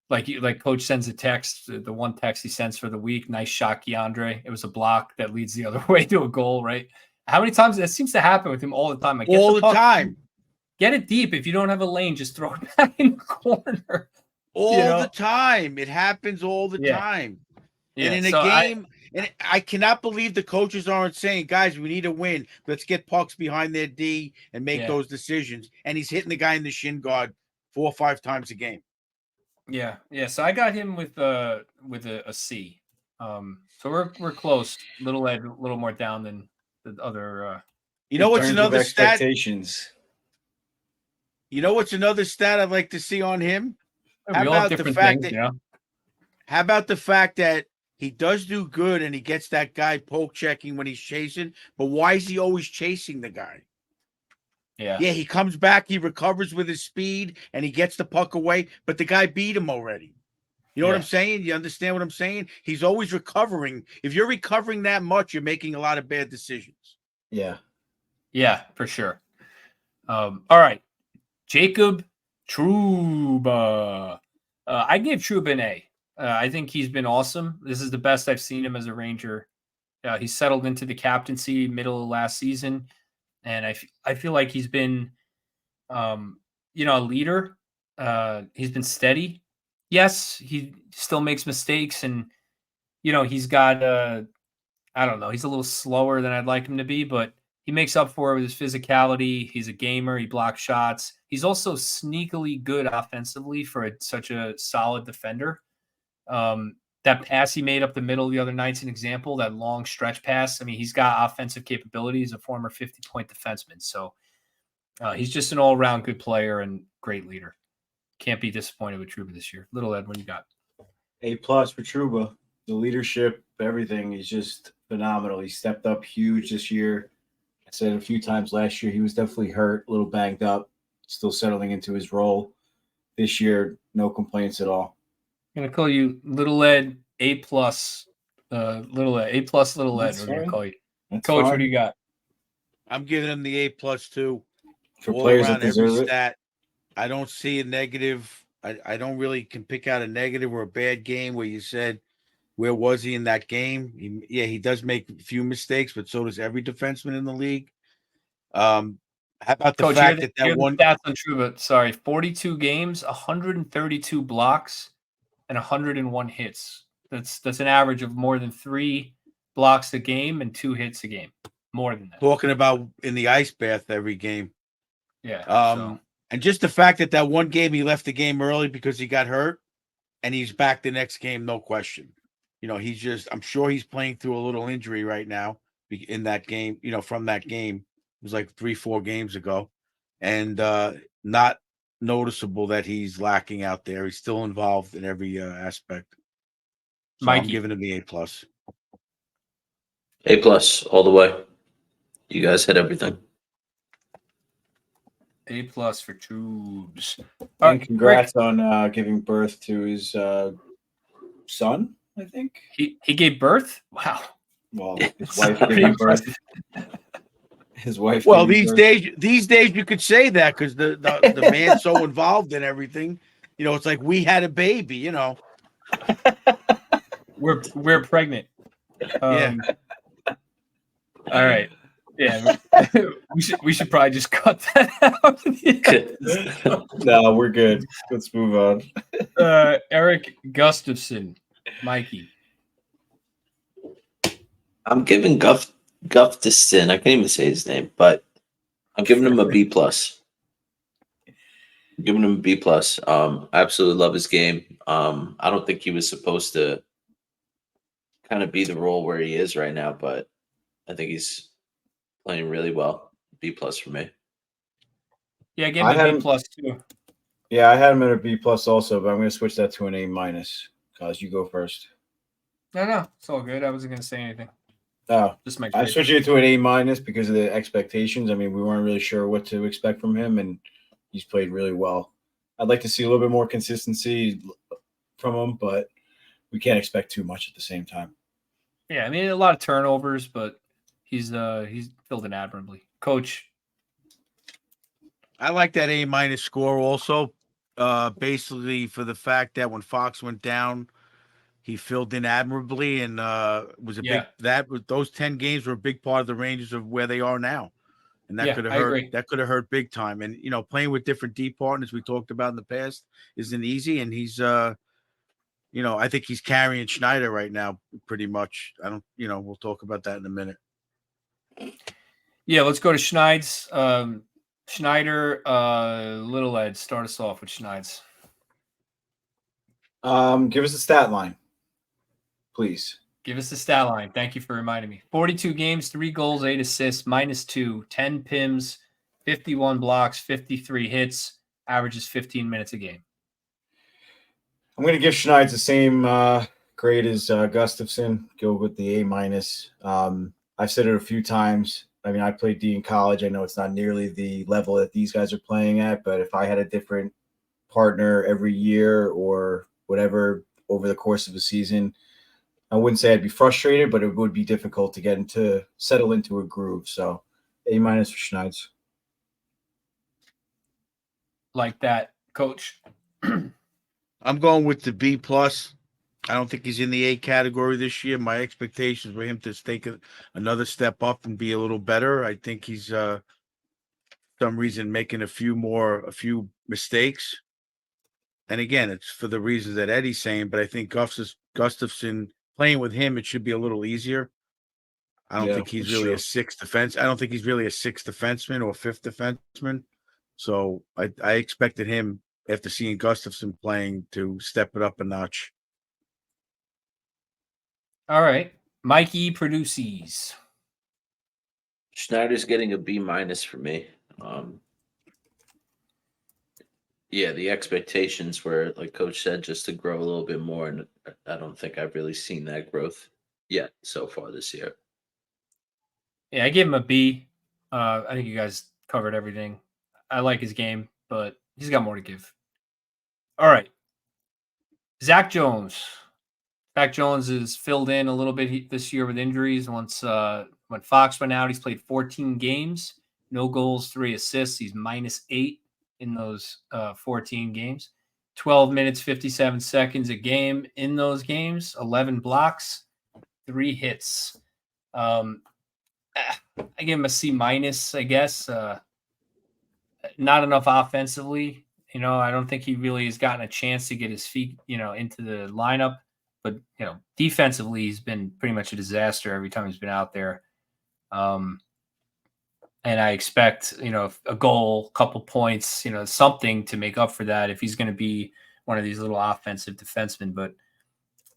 Like Coach sends a text, the one text he sends for the week. Nice shot, Keandre. It was a block that leads the other way to a goal, right? How many times that seems to happen with him all the time?
All the time.
Get it deep. If you don't have a lane, just throw it back in the corner.
All the time. It happens all the time. Yeah. And in a game, and I cannot believe the coaches aren't saying, guys, we need a win. Let's get pucks behind their D and make those decisions. And he's hitting the guy in the shin guard 4 or 5 times a game.
Yeah. So I got him with a C. So we're close. Little Ed, a little more down than the other.
What's another
expectations?
What's another stat I'd like to see on him?
How about
the fact that he does do good and he gets that guy poke checking when he's chasing, but why is he always chasing the guy? Yeah, he comes back, he recovers with his speed, and he gets the puck away, but the guy beat him already. You know what I'm saying? You understand what I'm saying? He's always recovering. If you're recovering that much, you're making a lot of bad decisions.
Yeah, for sure. All right. Jacob Trouba. I gave Trouba an A. I think he's been awesome. This is the best I've seen him as a Ranger. He settled into the captaincy middle of last season, and I feel like he's been, a leader. He's been steady. Yes, he still makes mistakes, and he's got I don't know. He's a little slower than I'd like him to be, but he makes up for it with his physicality. He's a gamer. He blocks shots. He's also sneakily good offensively for such a solid defender. That pass he made up the middle the other night's an example, that long stretch pass. I mean, he's got offensive capability. He's a former 50-point defenseman. So he's just an all-around good player and great leader. Can't be disappointed with Trouba this year. Little Ed, what do you got?
A+ for Trouba. The leadership, everything is just phenomenal. He stepped up huge this year. I said a few times last year he was definitely hurt, a little banged up, still settling into his role. This year, no complaints at all.
I'm going to call you Little Ed A+. Little Ed. A+, Little Ed. We're going to call you.
That's
Coach,
fine.
what do you got?
I'm giving him the A+ too.
For players that deserve it.
I don't see a negative. I don't really can pick out a negative or a bad game where you said, where was he in that game? He does make a few mistakes, but so does every defenseman in the league. How about the fact that one
stats on Trouba? Sorry, 42 games, 132 blocks, and 101 hits. That's an average of more than 3 blocks a game and 2 hits a game. More than that.
Talking about in the ice bath every game.
Yeah.
And just the fact that one game he left the game early because he got hurt, and he's back the next game, no question. he's just, I'm sure he's playing through a little injury right now in that game, from that game. It was like 3-4 games ago. And not noticeable that he's lacking out there. He's still involved in every aspect. So I'm
Mikey.
giving him the A+.
A+ all the way. You guys hit everything.
A+ for Tubes.
And congrats on giving birth to his son, I think.
He gave birth? Wow.
Well, his wife gave birth. His wife.
Well, these days you could say that because the man's so involved in everything. It's like we had a baby.
We're pregnant.
Yeah.
All right. Yeah. we should probably just cut that out.
No, we're good. Let's move on.
Eric Gustafson, Mikey.
I'm giving Gustafson. I can't even say his name, but I'm giving him a B+. Giving him a B+. I absolutely love his game. I don't think he was supposed to kind of be the role where he is right now, but I think he's playing really well. B+ for me.
Yeah, I gave him a B+ too.
Yeah, I had him at a B+ also, but I'm going to switch that to an A-. Cause you go first.
No, it's all good. I wasn't going to say anything.
Oh,
just my.
I'm switching it to an A- because of the expectations. I mean, we weren't really sure what to expect from him, and he's played really well. I'd like to see a little bit more consistency from him, but we can't expect too much at the same time.
Yeah, I mean, a lot of turnovers, but he's filled in admirably. Coach,
I like that A- score also, basically for the fact that when Fox went down, he filled in admirably and was those 10 games were a big part of the Rangers of where they are now. And that could have hurt.
Agree.
That could have hurt big time. And playing with different D partners we talked about in the past isn't easy. And he's I think he's carrying Schneider right now pretty much. We'll talk about that in a minute.
Yeah, let's go to Schneid's. Schneider, Little Ed, start us off with Schneid's.
Give us a stat line, please.
Give us the stat line. Thank you for reminding me. 42 games, 3 goals, 8 assists, -2, 10 PIMs, 51 blocks, 53 hits, averages 15 minutes a game.
I'm going to give Schneid the same grade as Gustafson. Go with the A-. I've said it a few times. I mean, I played D in college. I know it's not nearly the level that these guys are playing at, but if I had a different partner every year or whatever over the course of a season, I wouldn't say I'd be frustrated, but it would be difficult to settle into a groove. So A- for Schneid's.
Like that, Coach.
I'm going with the B+. I don't think he's in the A category this year. My expectations were him to take another step up and be a little better. I think he's some reason making a few mistakes. And again, it's for the reasons that Eddie's saying, but I think Gustafson, playing with him, it should be a little easier. I don't think he's really a sixth defenseman or fifth defenseman. So I expected him, after seeing Gustafson playing, to step it up a notch.
All right. Mikey produces.
Schneider's getting a B- for me. Yeah, the expectations were, like Coach said, just to grow a little bit more, and I don't think I've really seen that growth yet so far this year.
Yeah, I gave him a B. I think you guys covered everything. I like his game, but he's got more to give. All right. Zach Jones. Zach Jones is filled in a little bit this year with injuries. Once when Fox went out, he's played 14 games, no goals, 3 assists. He's -8 in those 14 games. 12 minutes, 57 seconds a game in those games. 11 blocks, 3 hits. I give him a C-, I guess. Not enough offensively. I don't think he really has gotten a chance to get his feet, into the lineup. But, defensively, he's been pretty much a disaster every time he's been out there. And I expect, a goal, couple points, something to make up for that if he's going to be one of these little offensive defensemen. But,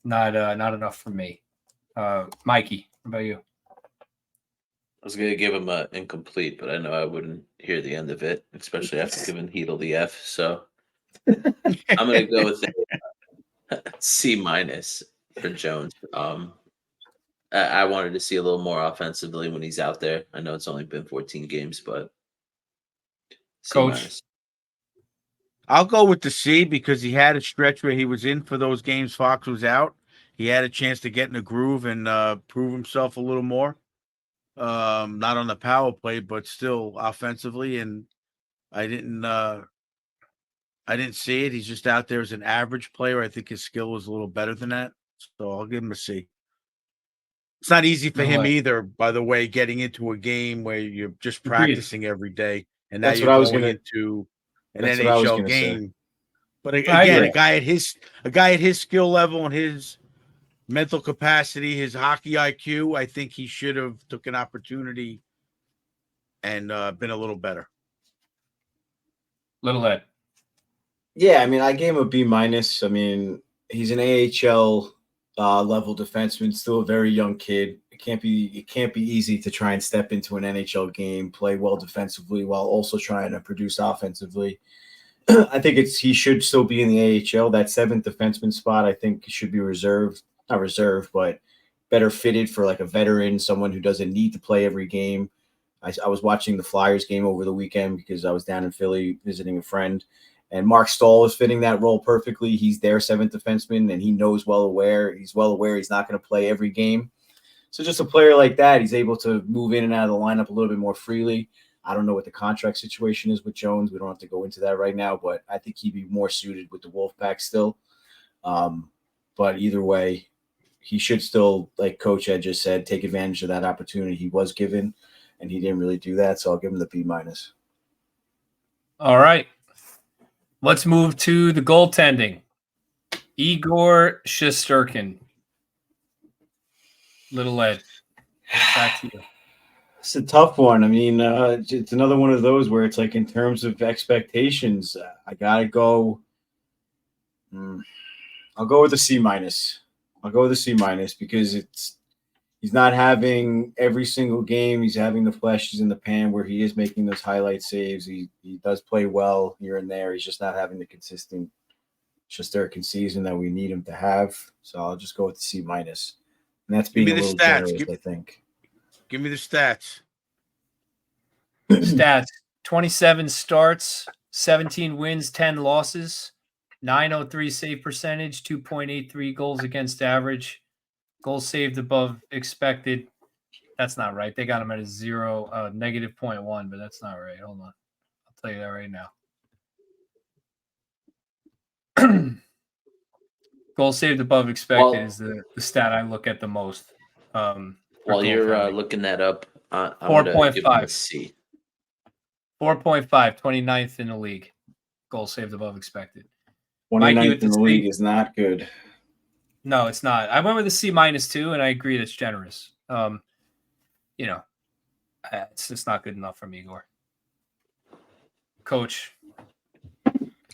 Not enough for me. Mikey, what about you?
I was gonna give him a incomplete, but I know I wouldn't hear the end of it, especially after giving Heedle the F. So I'm gonna go with a C minus for Jones. I wanted to see a little more offensively when he's out there. I know it's only been 14 games, but C
Coach?
minus.
I'll go with the C because he had a stretch where he was in for those games Fox was out. He had a chance to get in a groove and prove himself a little more. Not on the power play, but still offensively. And I didn't see it. He's just out there as an average player. I think his skill was a little better than that. So I'll give him a C. It's not easy for him either, by the way, getting into a game where you're just practicing every day and now you're going into an NHL game. But again, a guy at his skill level and his mental capacity, his hockey IQ, I think he should have took an opportunity and been a little better.
Little Ed.
Yeah, I mean, I gave him a B minus. I mean, he's an AHL level defenseman, still a very young kid. It can't be easy to try and step into an NHL game, play well defensively while also trying to produce offensively. I think he should still be in the AHL. That seventh defenseman spot, I think, should be not reserved, but better fitted for like a veteran, someone who doesn't need to play every game. I was watching the Flyers game over the weekend because I was down in Philly visiting a friend, and Mark Stahl is fitting that role perfectly. He's their seventh defenseman, and he's well aware he's not going to play every game. So just a player like that, he's able to move in and out of the lineup a little bit more freely. I don't know what the contract situation is with Jones. We don't have to go into that right now, but I think he'd be more suited with the Wolfpack still. But either way, he should still, like Coach Ed just said, take advantage of that opportunity he was given, and he didn't really do that, so I'll give him the B minus.
All right. Let's move to the goaltending. Igor Shesterkin. Little Ed, back to you.
It's a tough one. I mean, it's another one of those where it's like in terms of expectations, I got to go. I'll go with a C minus. Because he's not having every single game. He's having the flashes in the pan where he is making those highlight saves. He does play well here and there. He's just not having the consistent Shesterkin season that we need him to have. So I'll just go with the C minus. And that's being a little generous, I think.
Give me the stats.
27 starts, 17 wins, 10 losses, 903 save percentage, 2.83 goals against average, goals saved above expected. That's not right. They got him at a negative 0.1, but that's not right. Hold on. I'll tell you that right now. Goals saved above expected is the stat I look at the most.
While you're looking that up, I'm
4.5.
C.
4.5,
29th in the league. Goals saved above expected.
29th in the league is not good.
No, it's not. I went with a C minus too, and I agree that's generous. It's just not good enough for me, Igor. Coach.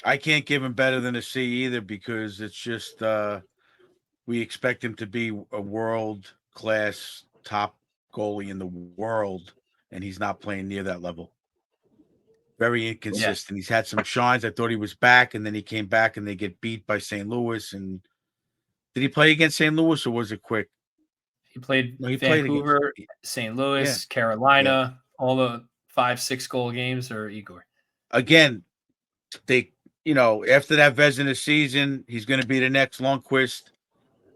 I can't give him better than a C either because it's just we expect him to be a world-class top goalie in the world, and he's not playing near that level. Very inconsistent. Yeah. He's had some shines. I thought he was back, and then he came back, and they get beat by St. Louis. And did he play against St. Louis, or was it quick?
He played Vancouver, St. Louis, Carolina, all the 5-6 goal games, or Igor.
Again, after that Vezina season, he's going to be the next Lundqvist.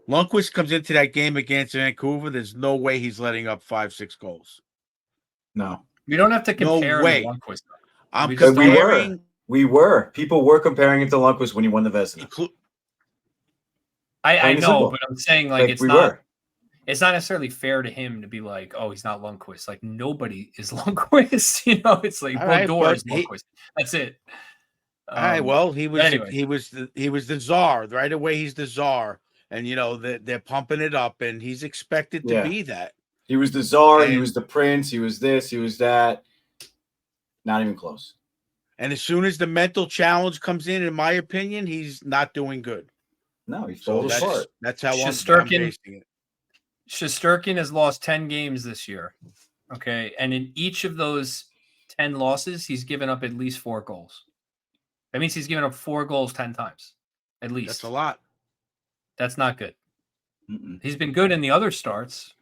Lundqvist comes into that game against Vancouver. There's no way he's letting up 5-6 goals.
No.
We don't have to compare
no way.
To Lundqvist.
I'm comparing.
We were. People were comparing him to Lundqvist when he won the Vezina.
I know, but I'm saying it's not necessarily fair to him to be like, oh, he's not Lundqvist. Like nobody is Lundqvist. It's like Brodeur is Lundqvist. That's it.
All right. Well, he was the czar right away. He's the czar, and they're pumping it up, and he's expected to be that.
He was the czar. He was the prince. He was this. He was that. Not even close.
And as soon as the mental challenge comes in my opinion, he's not doing good.
No, he falls apart.
That's how I'm
Shesterkin
basing it.
Shesterkin has lost 10 games this year. Okay. And in each of those 10 losses, he's given up at least 4 goals. That means he's given up 4 goals 10 times. At least.
That's a lot.
That's not good.
Mm-mm.
He's been good in the other starts,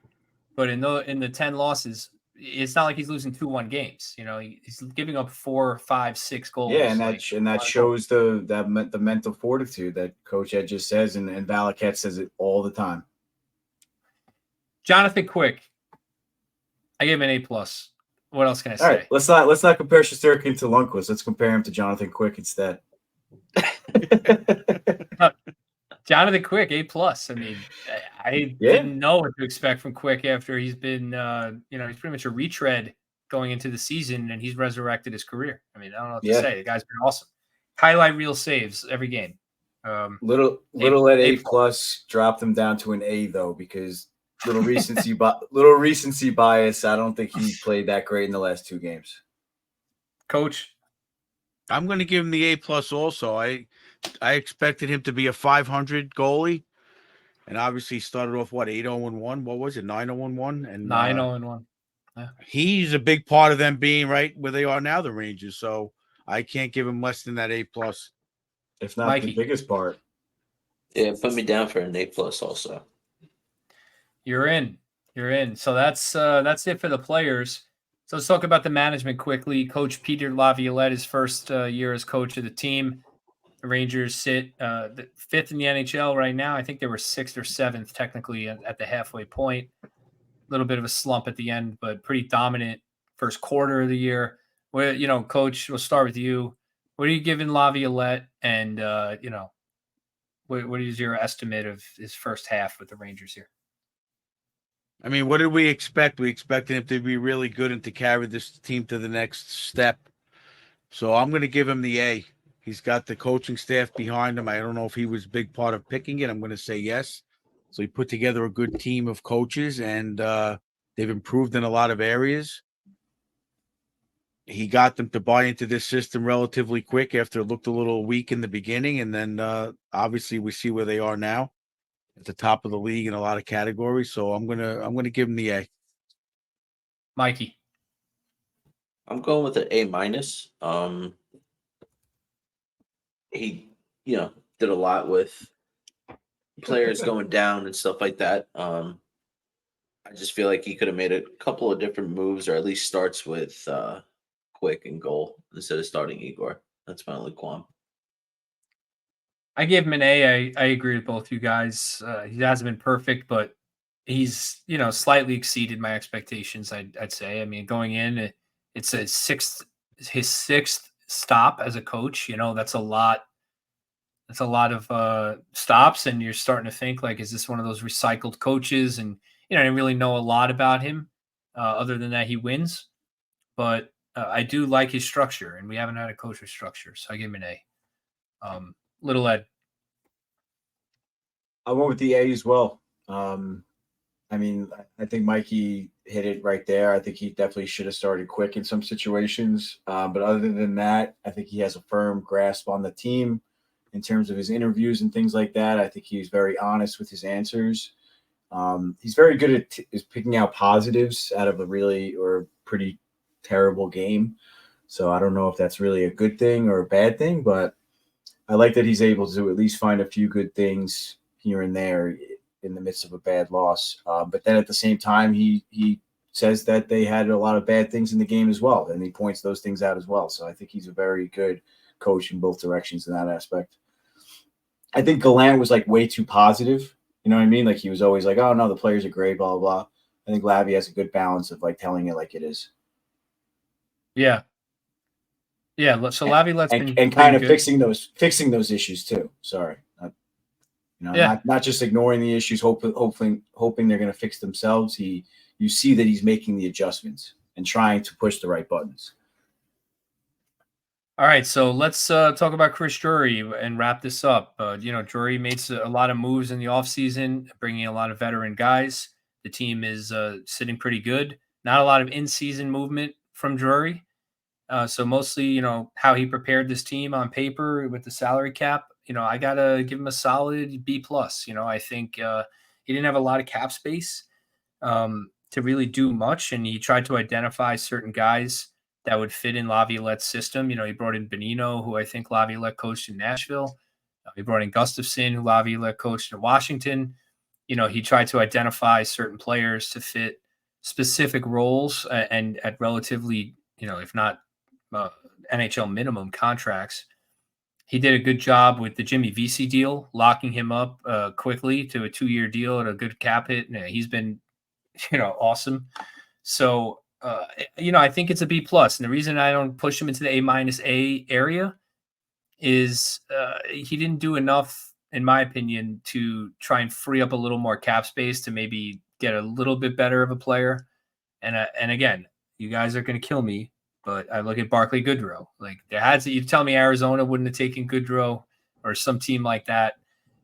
but in the 10 losses, it's not like he's losing 2-1 games. You know, he's giving up 4, 5, 6 goals.
Yeah, and that shows the mental fortitude that Coach Ed just says, and Valaket says it all the time.
Jonathan Quick, I gave him an A+. What else can I say?
All right, let's not compare Shesterkin to Lundqvist. Let's compare him to Jonathan Quick instead.
Jonathan Quick, A+. I mean, I didn't know what to expect from Quick after he's been, he's pretty much a retread going into the season, and he's resurrected his career. I mean, I don't know what to say. The guy's been awesome. Highlight reel saves every game.
Little at A+, dropped him down to an A though, because little recency bias. I don't think he played that great in the last 2 games.
Coach,
I'm going to give him the A+ also. I expected him to be a 500 goalie, and obviously he started off 8-0-1. What was it, 9-0-1? And
9-0-1. Yeah.
He's a big part of them being right where they are now, the Rangers. So I can't give him less than that A+.
If not
Mikey.
The biggest part.
Yeah, put me down for an A+ also.
You're in. So that's it for the players. So let's talk about the management quickly. Coach Peter Laviolette, his first year as coach of the team. The Rangers sit the 5th in the NHL right now. I think they were 6th or 7th technically at the halfway point. A little bit of a slump at the end, but pretty dominant first quarter of the year. Where, Coach, we'll start with you. What are you giving Laviolette? And, what is your estimate of his first half with the Rangers here?
I mean, what did we expect? We expected him to be really good and to carry this team to the next step. So I'm going to give him the A. He's got the coaching staff behind him. I don't know if he was a big part of picking it. I'm going to say yes. So he put together a good team of coaches, and they've improved in a lot of areas. He got them to buy into this system relatively quick after it looked a little weak in the beginning. And then obviously we see where they are now at the top of the league in a lot of categories. So I'm gonna give him the A.
Mikey.
I'm going with an A-. He, did a lot with players going down and stuff like that. I just feel like he could have made a couple of different moves, or at least starts with Quick and goal instead of starting Igor. That's my only qualm.
I gave him an A. I agree with both you guys. He hasn't been perfect, but he's, slightly exceeded my expectations, I'd say. I mean, going in, it's his sixth stop as a coach. That's a lot. That's a lot of stops, and you're starting to think, like, is this one of those recycled coaches? And, I didn't really know a lot about him other than that he wins. But I do like his structure, and we haven't had a coach with structure, so I give him an A. Little Ed.
I went with the A as well. I mean, I think Mikey hit it right there. I think he definitely should have started Quick in some situations. But other than that, I think he has a firm grasp on the team in terms of his interviews and things like that. I think he's very honest with his answers. He's very good at picking out positives out of a really or pretty terrible game. So I don't know if that's really a good thing or a bad thing, but I like that he's able to at least find a few good things here and there in the midst of a bad loss. But then at the same time, he says that they had a lot of bad things in the game as well, and he points those things out as well. So I think he's a very good coach in both directions in that aspect. I think Gallant was like way too positive. You know what I mean? Like he was always like, oh no, the players are great, blah, blah, blah. I think Lavi has a good balance of like telling it like it is.
Yeah. Yeah. So Lavi
and kind of fixing those issues too. Sorry. Not just ignoring the issues, hoping they're going to fix themselves. You see that he's making the adjustments and trying to push the right buttons.
All right, so let's talk about Chris Drury and wrap this up. Drury made a lot of moves in the offseason, bringing a lot of veteran guys. The team is sitting pretty good. Not a lot of in-season movement from Drury. So mostly, how he prepared this team on paper with the salary cap I gotta give him a solid B plus. I think he didn't have a lot of cap space to really do much, and he tried to identify certain guys that would fit in Laviolette's system. He brought in Benino, who I think Laviolette coached in Nashville. He brought in Gustafson, who Laviolette coached in Washington. He tried to identify certain players to fit specific roles and at relatively, if not NHL minimum contracts. He did a good job with the Jimmy Vesey deal, locking him up quickly to a 2-year deal at a good cap hit. And he's been, awesome. So, I think it's a B plus. And the reason I don't push him into the A- area is he didn't do enough, in my opinion, to try and free up a little more cap space to maybe get a little bit better of a player. And again, you guys are going to kill me, but I look at Barclay Goodrow. Like you tell me Arizona wouldn't have taken Goodrow or some team like that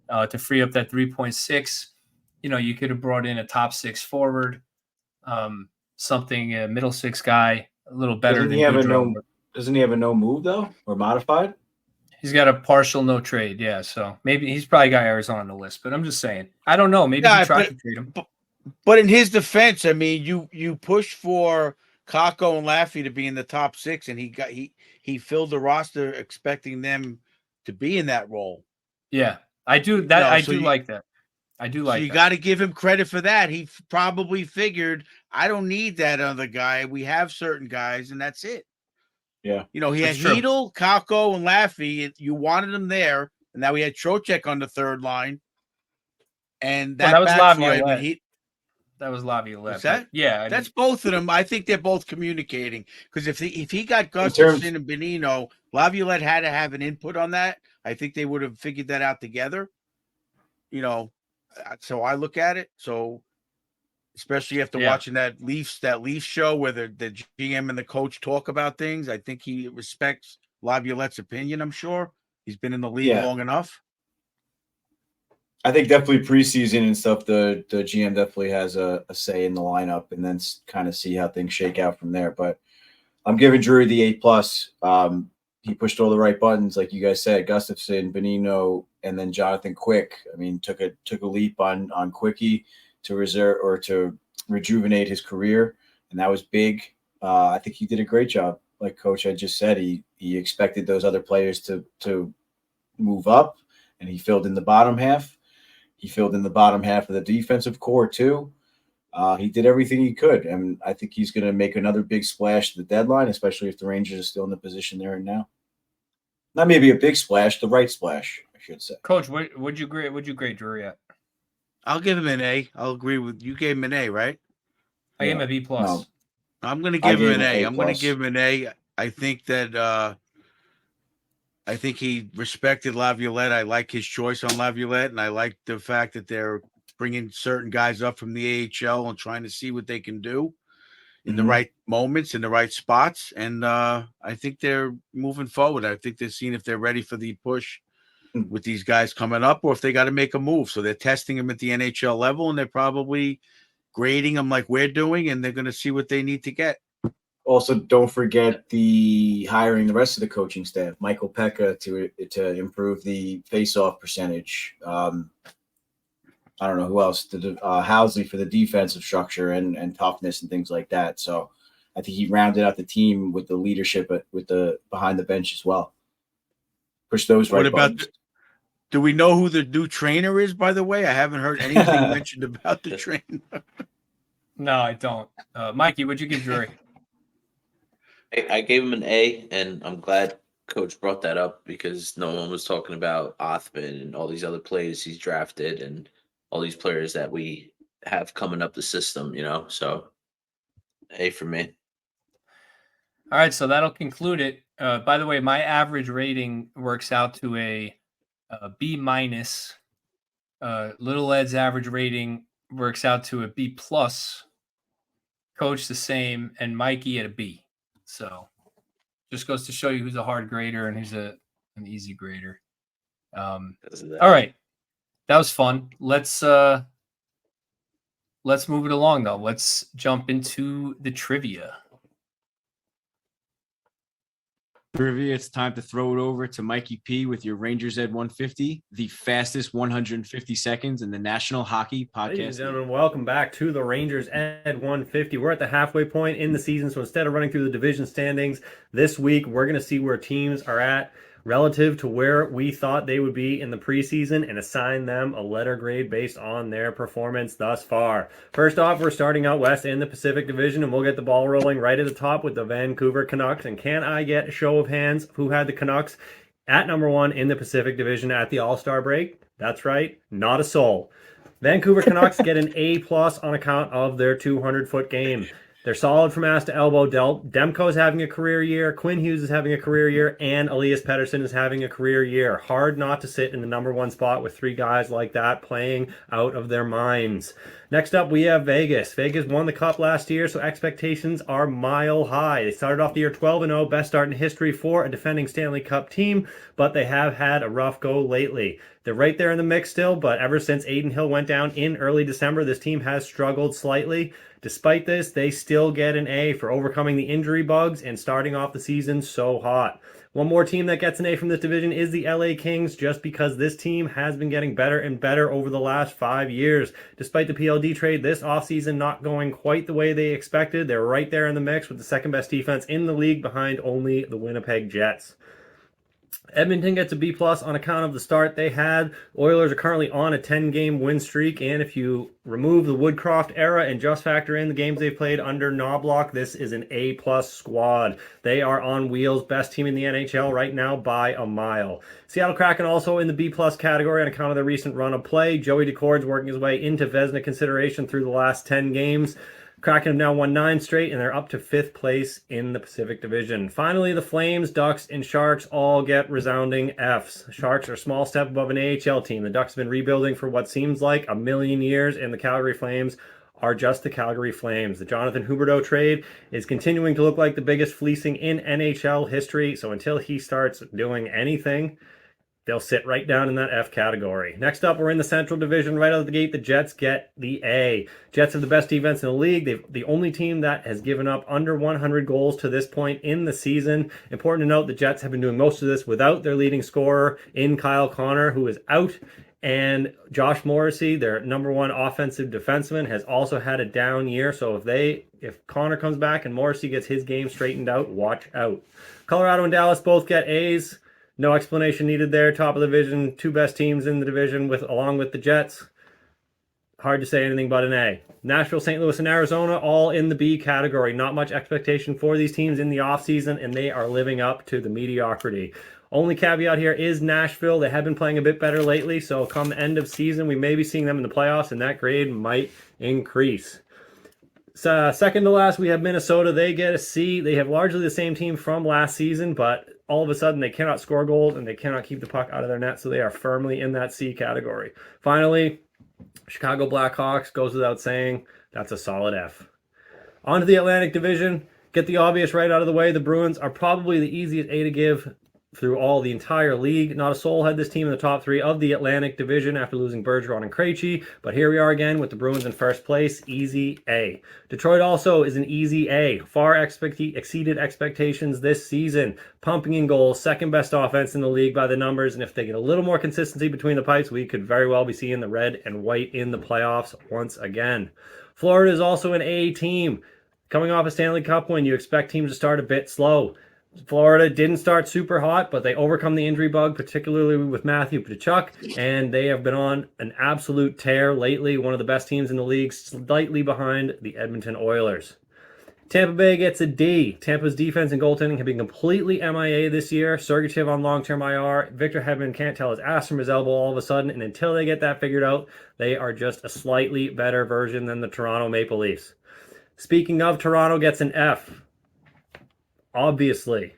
to free up that 3.6. You could have brought in a top 6 forward, something a middle 6 guy, a little better than Goodrow.
Doesn't he have a no move though, or modified?
He's got a partial no trade, yeah. So maybe he's probably got Arizona on the list, but I'm just saying. I don't know. Maybe he tried to trade him.
But in his defense, I mean, you pushed for Kakko and Laffy to be in the top 6, and he filled the roster expecting them to be in that role.
Yeah, I do that. I do like that.
So you got to give him credit for that. He probably figured, I don't need that other guy. We have certain guys, and that's it.
Yeah.
He had Hedel, Kakko, and Laffy. You wanted him there, and now we had Trocheck on the third line. And that
was
Laviolette.
That was Laviolette.
What's that?
Yeah.
That's both of them. I think they're both communicating. Because if he got Gustafson and Benino, Laviolette had to have an input on that. I think they would have figured that out together. So I look at it. So especially after watching that Leafs show where the GM and the coach talk about things, I think he respects Laviolette's opinion, I'm sure. He's been in the league long enough.
I think definitely preseason and stuff, the GM definitely has a say in the lineup, and then kind of see how things shake out from there. But I'm giving Drury the A+. He pushed all the right buttons, like you guys said. Gustafson, Benino, and then Jonathan Quick. I mean, took a leap on Quickie to rejuvenate his career, and that was big. I think he did a great job. Like Coach had just said, he expected those other players to move up, and he filled in the bottom half. He filled in the bottom half of the defensive core too. He did everything he could, and I think he's going to make another big splash at the deadline, especially if the Rangers are still in the position they're in now. Not maybe a big splash, the right splash, I should say.
Coach, would you grade Drury at?
I'll give him an A. I'll agree with you. Gave him an A, right?
I gave him a B+.
No.
I'm going to give him an A. I'm going to give him an A. I think that I think he respected Laviolette. I like his choice on Laviolette, and I like the fact that they're bringing certain guys up from the AHL and trying to see what they can do in the right moments, in the right spots. And I think they're moving forward. I think they're seeing if they're ready for the push with these guys coming up, or if they got to make a move. So they're testing them at the NHL level, and they're probably grading them like we're doing, and they're going to see what they need to get.
Also, don't forget the hiring the rest of the coaching staff, Michael Pekka to improve the face-off percentage. I don't know who else. Housley for the defensive structure and toughness and things like that. So I think he rounded out the team with the leadership, with the behind the bench as well. Push those right buttons.
Do we know who the new trainer is, by the way? I haven't heard anything mentioned about the trainer.
No, I don't. Mikey, what'd you give Drury?
I gave him an A, and I'm glad Coach brought that up because no one was talking about Othman and all these other players he's drafted and all these players that we have coming up the system, So A for me.
All right, so that'll conclude it. By the way, my average rating works out to a B-. Little Ed's average rating works out to a B+. Coach the same, and Mikey at a B. So just goes to show you who's a hard grader and who's an easy grader. All right. That was fun. Let's move it along though. Let's jump into the trivia.
trivia, it's time to throw it over to Mikey P with your Rangers Ed 150, the fastest 150 seconds in the National Hockey Podcast.
Ladies and gentlemen, welcome back to the Rangers Ed 150. We're at the halfway point in the season, so instead of running through the division standings this week, we're going to see where teams are at relative to where we thought they would be in the preseason and assign them a letter grade based on their performance thus far. First off, we're starting out west in the Pacific Division, and we'll get the ball rolling right at the top with the Vancouver Canucks. And can I get a show of hands who had the Canucks at number 1 in the Pacific Division at the All-Star break? That's right, not a soul. Vancouver Canucks get an A+ on account of their 200-foot game. They're solid from ass to elbow. Demko's having a career year. Quinn Hughes is having a career year. And Elias Pettersson is having a career year. Hard not to sit in the number 1 spot with 3 guys like that playing out of their minds. Next up, we have Vegas. Vegas won the Cup last year, so expectations are mile high. They started off the year 12-0, best start in history for a defending Stanley Cup team, but they have had a rough go lately. They're right there in the mix still, but ever since Aiden Hill went down in early December, this team has struggled slightly. Despite this, they still get an A for overcoming the injury bugs and starting off the season so hot. One more team that gets an A from this division is the LA Kings, just because this team has been getting better and better over the last 5 years. Despite the PLD trade this offseason not going quite the way they expected, they're right there in the mix with the second best defense in the league behind only the Winnipeg Jets. Edmonton gets a B+ on account of the start they had. Oilers are currently on a 10-game win streak, and if you remove the Woodcroft era and just factor in the games they've played under Knobloch, this is an A+ squad. They are on wheels, best team in the NHL right now by a mile. Seattle Kraken also in the B+ category on account of their recent run of play. Joey Decord's working his way into Vezina consideration through the last 10 games. Kraken have now won 9 straight, and they're up to 5th place in the Pacific Division. Finally, the Flames, Ducks, and Sharks all get resounding Fs. Sharks are a small step above an AHL team. The Ducks have been rebuilding for what seems like a million years, and the Calgary Flames are just the Calgary Flames. The Jonathan Huberdeau trade is continuing to look like the biggest fleecing in NHL history, so until he starts doing anything, they'll sit right down in that F category. Next up, we're in the Central Division. Right out of the gate, the Jets get the A. Jets have the best defense in the league. They're the only team that has given up under 100 goals to this point in the season. Important to note, the Jets have been doing most of this without their leading scorer in Kyle Connor, who is out. And Josh Morrissey, their number 1 offensive defenseman, has also had a down year. So if Connor comes back and Morrissey gets his game straightened out, watch out. Colorado and Dallas both get A's. No explanation needed there. Top of the division, 2 best teams in the division along with the Jets. Hard to say anything but an A. Nashville, St. Louis, and Arizona all in the B category. Not much expectation for these teams in the offseason, and they are living up to the mediocrity. Only caveat here is Nashville. They have been playing a bit better lately, so come end of season, we may be seeing them in the playoffs, and that grade might increase. Second to last, we have Minnesota. They get a C. They have largely the same team from last season, but all of a sudden they cannot score goals and they cannot keep the puck out of their net, so they are firmly in that C category. Finally, Chicago Blackhawks, goes without saying, that's a solid F. On to the Atlantic Division. Get the obvious right out of the way. The Bruins are probably the easiest A to give through the entire league. Not a soul had this team in the top 3 of the Atlantic Division after losing Bergeron and Krejci, but here we are again with the Bruins in first place. Easy A. Detroit also is an easy A. Far exceeded expectations this season. Pumping in goals, second best offense in the league by the numbers, and if they get a little more consistency between the pipes, we could very well be seeing the red and white in the playoffs once again. Florida is also an A team. Coming off a Stanley Cup win, you expect teams to start a bit slow. Florida didn't start super hot, but they overcome the injury bug, particularly with Matthew Tkachuk, and they have been on an absolute tear lately. One of the best teams in the league, slightly behind the Edmonton Oilers. Tampa Bay gets a D. Tampa's defense and goaltending have been completely MIA this year. Sergachev on long-term IR. Victor Hedman can't tell his ass from his elbow all of a sudden, and until they get that figured out, they are just a slightly better version than the Toronto Maple Leafs. Speaking of, Toronto gets an F. Obviously,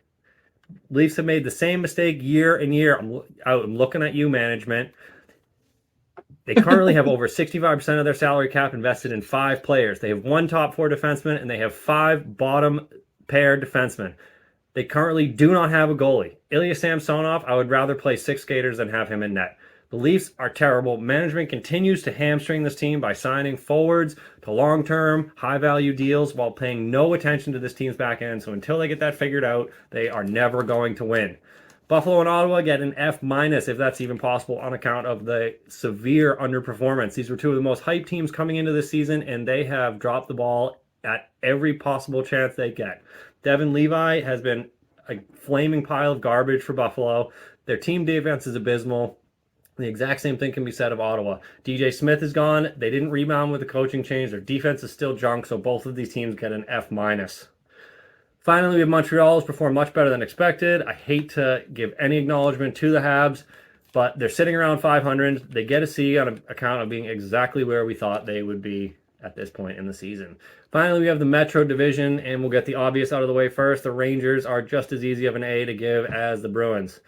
Leafs have made the same mistake year in year. I'm looking at you, management. They currently have over 65% of their salary cap invested in 5 players. They have 1 top 4 defenseman, and they have 5 bottom pair defensemen. They currently do not have a goalie. Ilya Samsonov, I would rather play 6 skaters than have him in net. The Leafs are terrible. Management continues to hamstring this team by signing forwards to long-term, high-value deals while paying no attention to this team's back end. So until they get that figured out, they are never going to win. Buffalo and Ottawa get an F-, if that's even possible, on account of the severe underperformance. These were two of the most hyped teams coming into this season, and they have dropped the ball at every possible chance they get. Devin Levi has been a flaming pile of garbage for Buffalo. Their team defense is abysmal. The exact same thing can be said of Ottawa. DJ Smith is gone. They didn't rebound with the coaching change. Their defense is still junk, so both of these teams get an F-. Finally, we have Montreal has performed much better than expected. I hate to give any acknowledgement to the Habs, but they're sitting around 500. They get a C on account of being exactly where we thought they would be at this point in the season. Finally, we have the Metro Division, and we'll get the obvious out of the way first. The Rangers are just as easy of an A to give as the Bruins.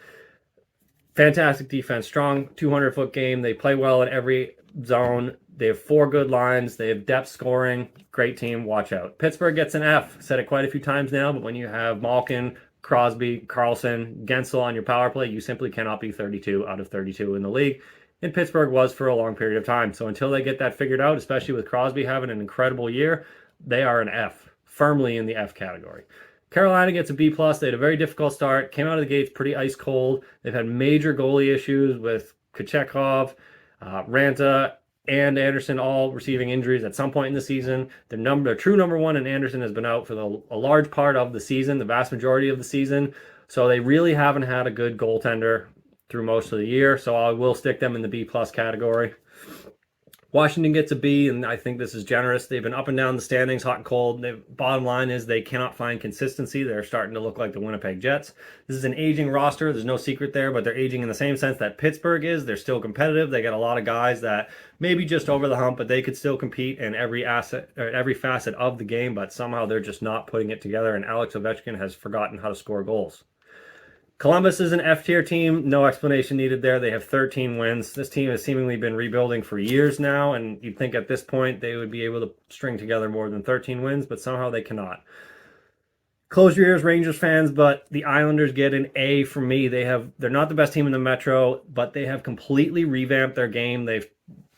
Fantastic defense, strong 200-foot game. They play well in every zone. They have 4 good lines. They have depth scoring. Great team. Watch out. Pittsburgh gets an F. Said it quite a few times now, but when you have Malkin, Crosby, Carlson, Gensel on your power play, you simply cannot be 32 out of 32 in the league. And Pittsburgh was for a long period of time. So until they get that figured out, especially with Crosby having an incredible year, they are an F. Firmly in the F category. Carolina gets a B+. They had a very difficult start. Came out of the gates pretty ice cold. They've had major goalie issues with Kochetkov, Ranta, and Anderson all receiving injuries at some point in the season. Their true number one in Anderson has been out for a large part of the season, the vast majority of the season. So they really haven't had a good goaltender through most of the year. So I will stick them in the B+ category. Washington gets a B, and I think this is generous. They've been up and down the standings, hot and cold. The bottom line is they cannot find consistency. They're starting to look like the Winnipeg Jets. This is an aging roster. There's no secret there, but they're aging in the same sense that Pittsburgh is. They're still competitive. They got a lot of guys that maybe just over the hump, but they could still compete in every facet of the game, but somehow they're just not putting it together, and Alex Ovechkin has forgotten how to score goals. Columbus is an F-tier team. No explanation needed there. They have 13 wins. This team has seemingly been rebuilding for years now, and you'd think at this point they would be able to string together more than 13 wins, but somehow they cannot. Close your ears, Rangers fans, but the Islanders get an A from me. They're not the best team in the Metro, but they have completely revamped their game. They've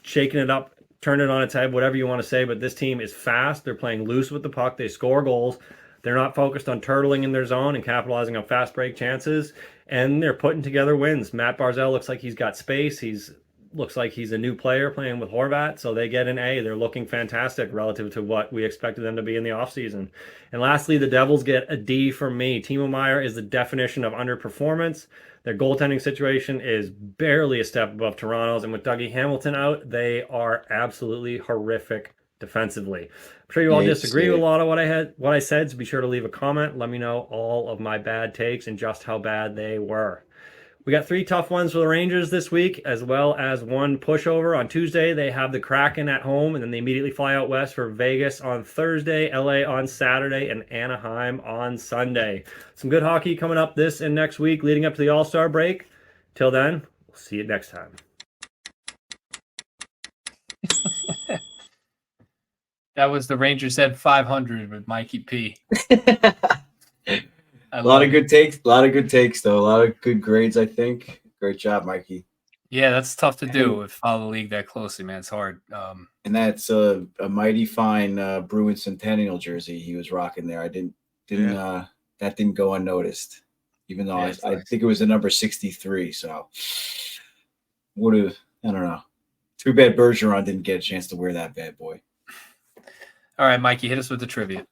shaken it up, turned it on its head, whatever you want to say, but this team is fast. They're playing loose with the puck. They score goals. They're not focused on turtling in their zone and capitalizing on fast break chances, and they're putting together wins. Matt Barzal looks like he's got space. Looks like he's a new player playing with Horvat, so they get an A. They're looking fantastic relative to what we expected them to be in the offseason. And lastly, the Devils get a D from me. Timo Meier is the definition of underperformance. Their goaltending situation is barely a step above Toronto's, and with Dougie Hamilton out, they are absolutely horrific defensively. I'm sure you all disagree with a lot of what I said, so be sure to leave a comment. Let me know all of my bad takes and just how bad they were. We got 3 tough ones for the Rangers this week, as well as 1 pushover. On Tuesday, they have the Kraken at home, and then they immediately fly out west for Vegas on Thursday, LA on Saturday, and Anaheim on Sunday. Some good hockey coming up this and next week leading up to the All-Star break. Till then, we'll see you next time.
That was the Rangers at 500 with Mikey P.
A lot of good takes, though. A lot of good grades, I think. Great job, Mikey.
Yeah, that's tough to do if follow the league that closely, man. It's hard.
And that's a mighty fine Bruins Centennial jersey he was rocking there. That didn't go unnoticed, even though I think it was the number 63. So I don't know. Too bad Bergeron didn't get a chance to wear that bad boy.
All right, Mikey, hit us with the trivia.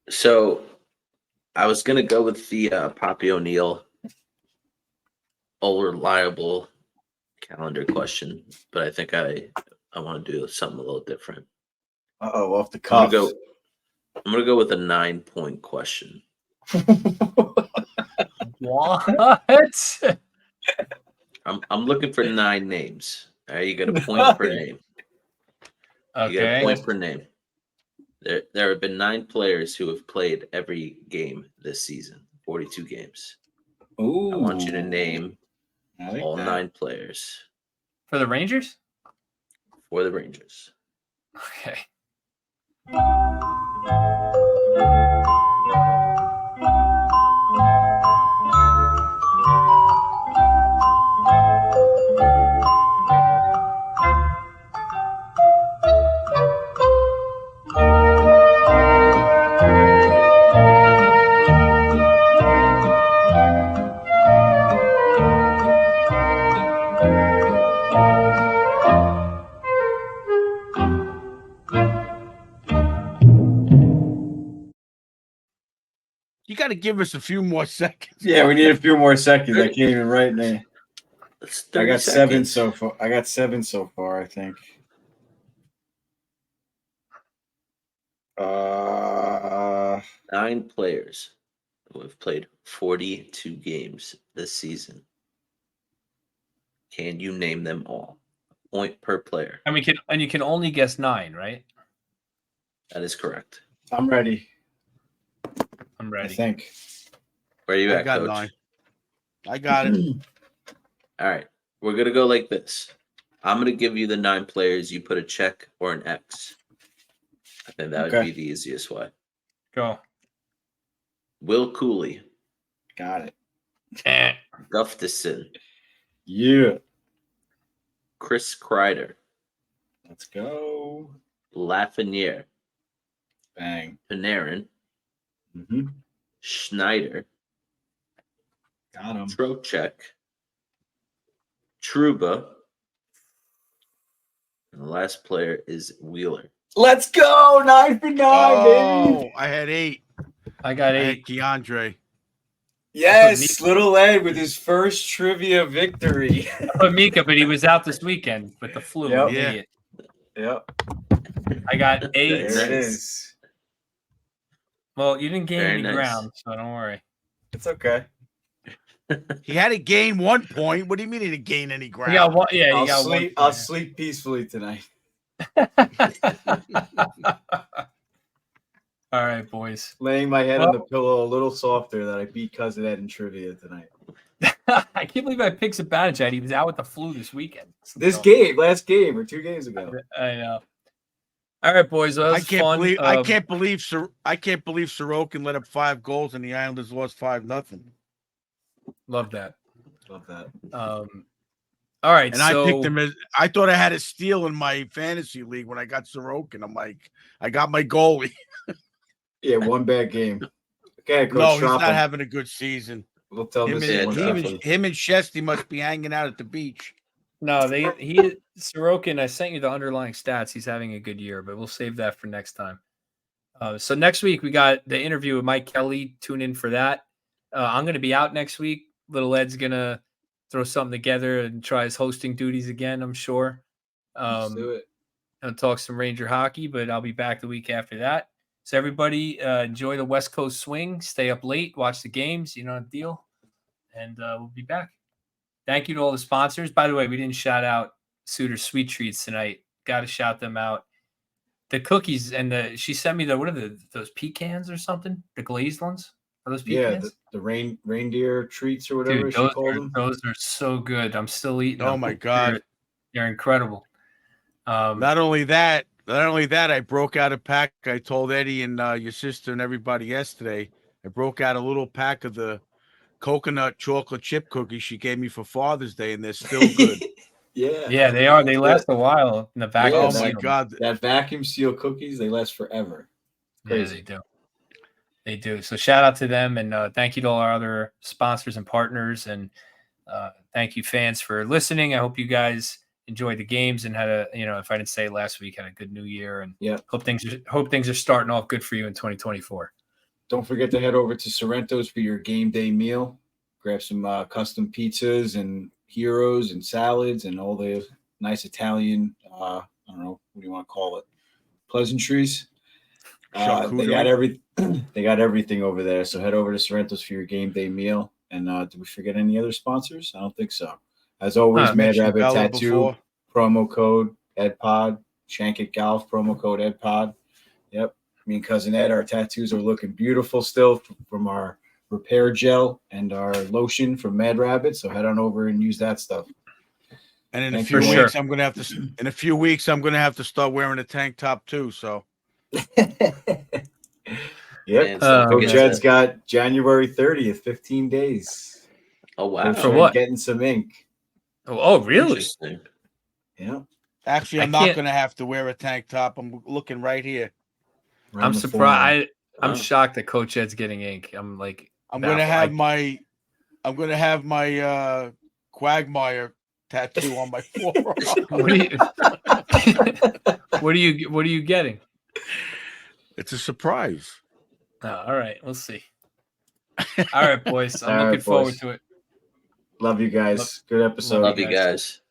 So I was going to go with the Papi O'Neill all reliable calendar question, but I think I want to do something a little different.
Off the cuff.
I'm going to go with a 9-point question.
What?
I'm looking for 9 names. All right, you get a point per name.
Okay.
You get a point per name. There have been 9 players who have played every game this season, 42 games.
Ooh.
I want you to name all 9 players.
For the Rangers?
For the Rangers.
Okay.
got to give us a few more seconds.
Yeah, we need a few more seconds. I can't even write name. I got 7 so far. I got 7 so far, I think.
9 players who have played 42 games this season. Can you name them all? A point per player.
And you can only guess 9, right?
That is correct.
I'm ready.
I'm
I
ready.
think.
Where are you
I
at,
got
Coach?
9. I got it.
All right. We're going to go like this. I'm going to give you the 9 players. You put a check or an X. I think that would be the easiest way.
Go.
Will Cooley.
Got it.
Gustafson.
Yeah.
Chris Kreider.
Let's go.
Lafreniere.
Bang.
Panarin.
Mm-hmm.
Schneider.
Got him.
Trocheck. Trouba. And the last player is Wheeler.
Let's go. 9 for 9, baby.
I had 8.
I got
I
8.
had Keandre.
Yes, little Ed with his first trivia victory.
But Mika, but he was out this weekend with the flu.
Yep.
An idiot.
Yep.
I got 8.
There
Nice.
it is.
Well, you didn't gain
Very
any
nice.
ground, so don't worry.
It's okay.
He had to gain 1 point. What do you mean he didn't gain any ground?
You got one. Yeah, you
I'll
got
sleep.
one.
I'll sleep peacefully tonight.
All right, boys.
Laying my head on the pillow a little softer that I beat Cousin Ed in trivia tonight.
I can't believe I picked Sabanachad. He was out with the flu this weekend.
Last game or 2 games ago.
I know. All right, boys. Well, that was fun.
I can't believe Sorokin let up 5 goals and the Islanders lost 5-0.
Love that.
Love that.
All right,
and I picked him as I thought I had a steal in my fantasy league when I got Sorokin. I'm like, I got my goalie.
Yeah, 1 bad game. Okay, Coach.
No, he's not having a good season.
We'll tell
him and Shesty must be hanging out at the beach.
No, Sorokin. I sent you the underlying stats. He's having a good year, but we'll save that for next time. So next week we got the interview with Mike Kelly. Tune in for that. I'm going to be out next week. Little Ed's going to throw something together and try his hosting duties again, I'm sure.
Let's do it.
And talk some Ranger hockey, but I'll be back the week after that. So everybody enjoy the West Coast swing. Stay up late. Watch the games. You know the deal. And we'll be back. Thank you to all the sponsors. By the way, we didn't shout out Suter Sweet Treats tonight. Got to shout them out. The cookies and she sent me those pecans or something? The glazed ones? Are those pecans?
Yeah, the reindeer treats or whatever.
Dude,
she called them.
Those are so good. I'm still eating them.
Oh my God.
They're incredible.
Not only that, I broke out a pack. I told Eddie and your sister and everybody yesterday. I broke out a little pack of the coconut chocolate chip cookies she gave me for Father's Day, and they're still good.
Yeah,
they are. They last a while in the vacuum.
Oh my God,
that vacuum seal cookies, they last forever. Crazy.
Yeah, they do. So shout out to them, and thank you to all our other sponsors and partners, and thank you fans for listening. I hope you guys enjoyed the games and had if I didn't say it last week, had a good new year, and hope things are starting off good for you in 2024.
Don't forget to head over to Sorrento's for your game day meal. Grab some custom pizzas and heroes and salads and all the nice Italian, I don't know, what do you want to call it? Pleasantries. They got everything over there. So head over to Sorrento's for your game day meal. And did we forget any other sponsors? I don't think so. As always, Mad Rabbit Tattoo, promo code EdPod, Shankit Golf, promo code EdPod. Yep. Me and Cousin Ed, our tattoos are looking beautiful still from our repair gel and our lotion from Mad Rabbit. So head on over and use that stuff.
And in a few weeks, I'm gonna have to start wearing a tank top too. So
yep. Coach Ed's got January 30th, 15 days.
Oh wow.
For what?
Getting some ink.
Oh really?
Yeah.
Actually, I'm not gonna have to wear a tank top. I'm looking right here.
I'm surprised. I'm shocked that Coach Ed's getting ink. I'm gonna have my Quagmire tattoo on my forearm. What are you getting?
It's a surprise.
Oh, all right, we'll see. All right, boys. I'm
All right,
looking forward
boys.
to it.
Love you guys. Good episode.
Love you guys.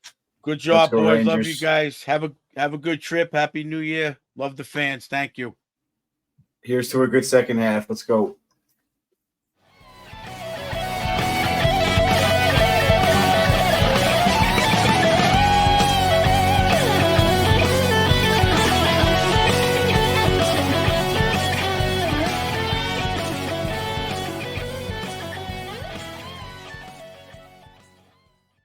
Good job,
go,
boys. Love
Rangers.
you guys. Have a good trip. Happy New Year. Love the fans. Thank you.
Here's to a good second half. Let's go.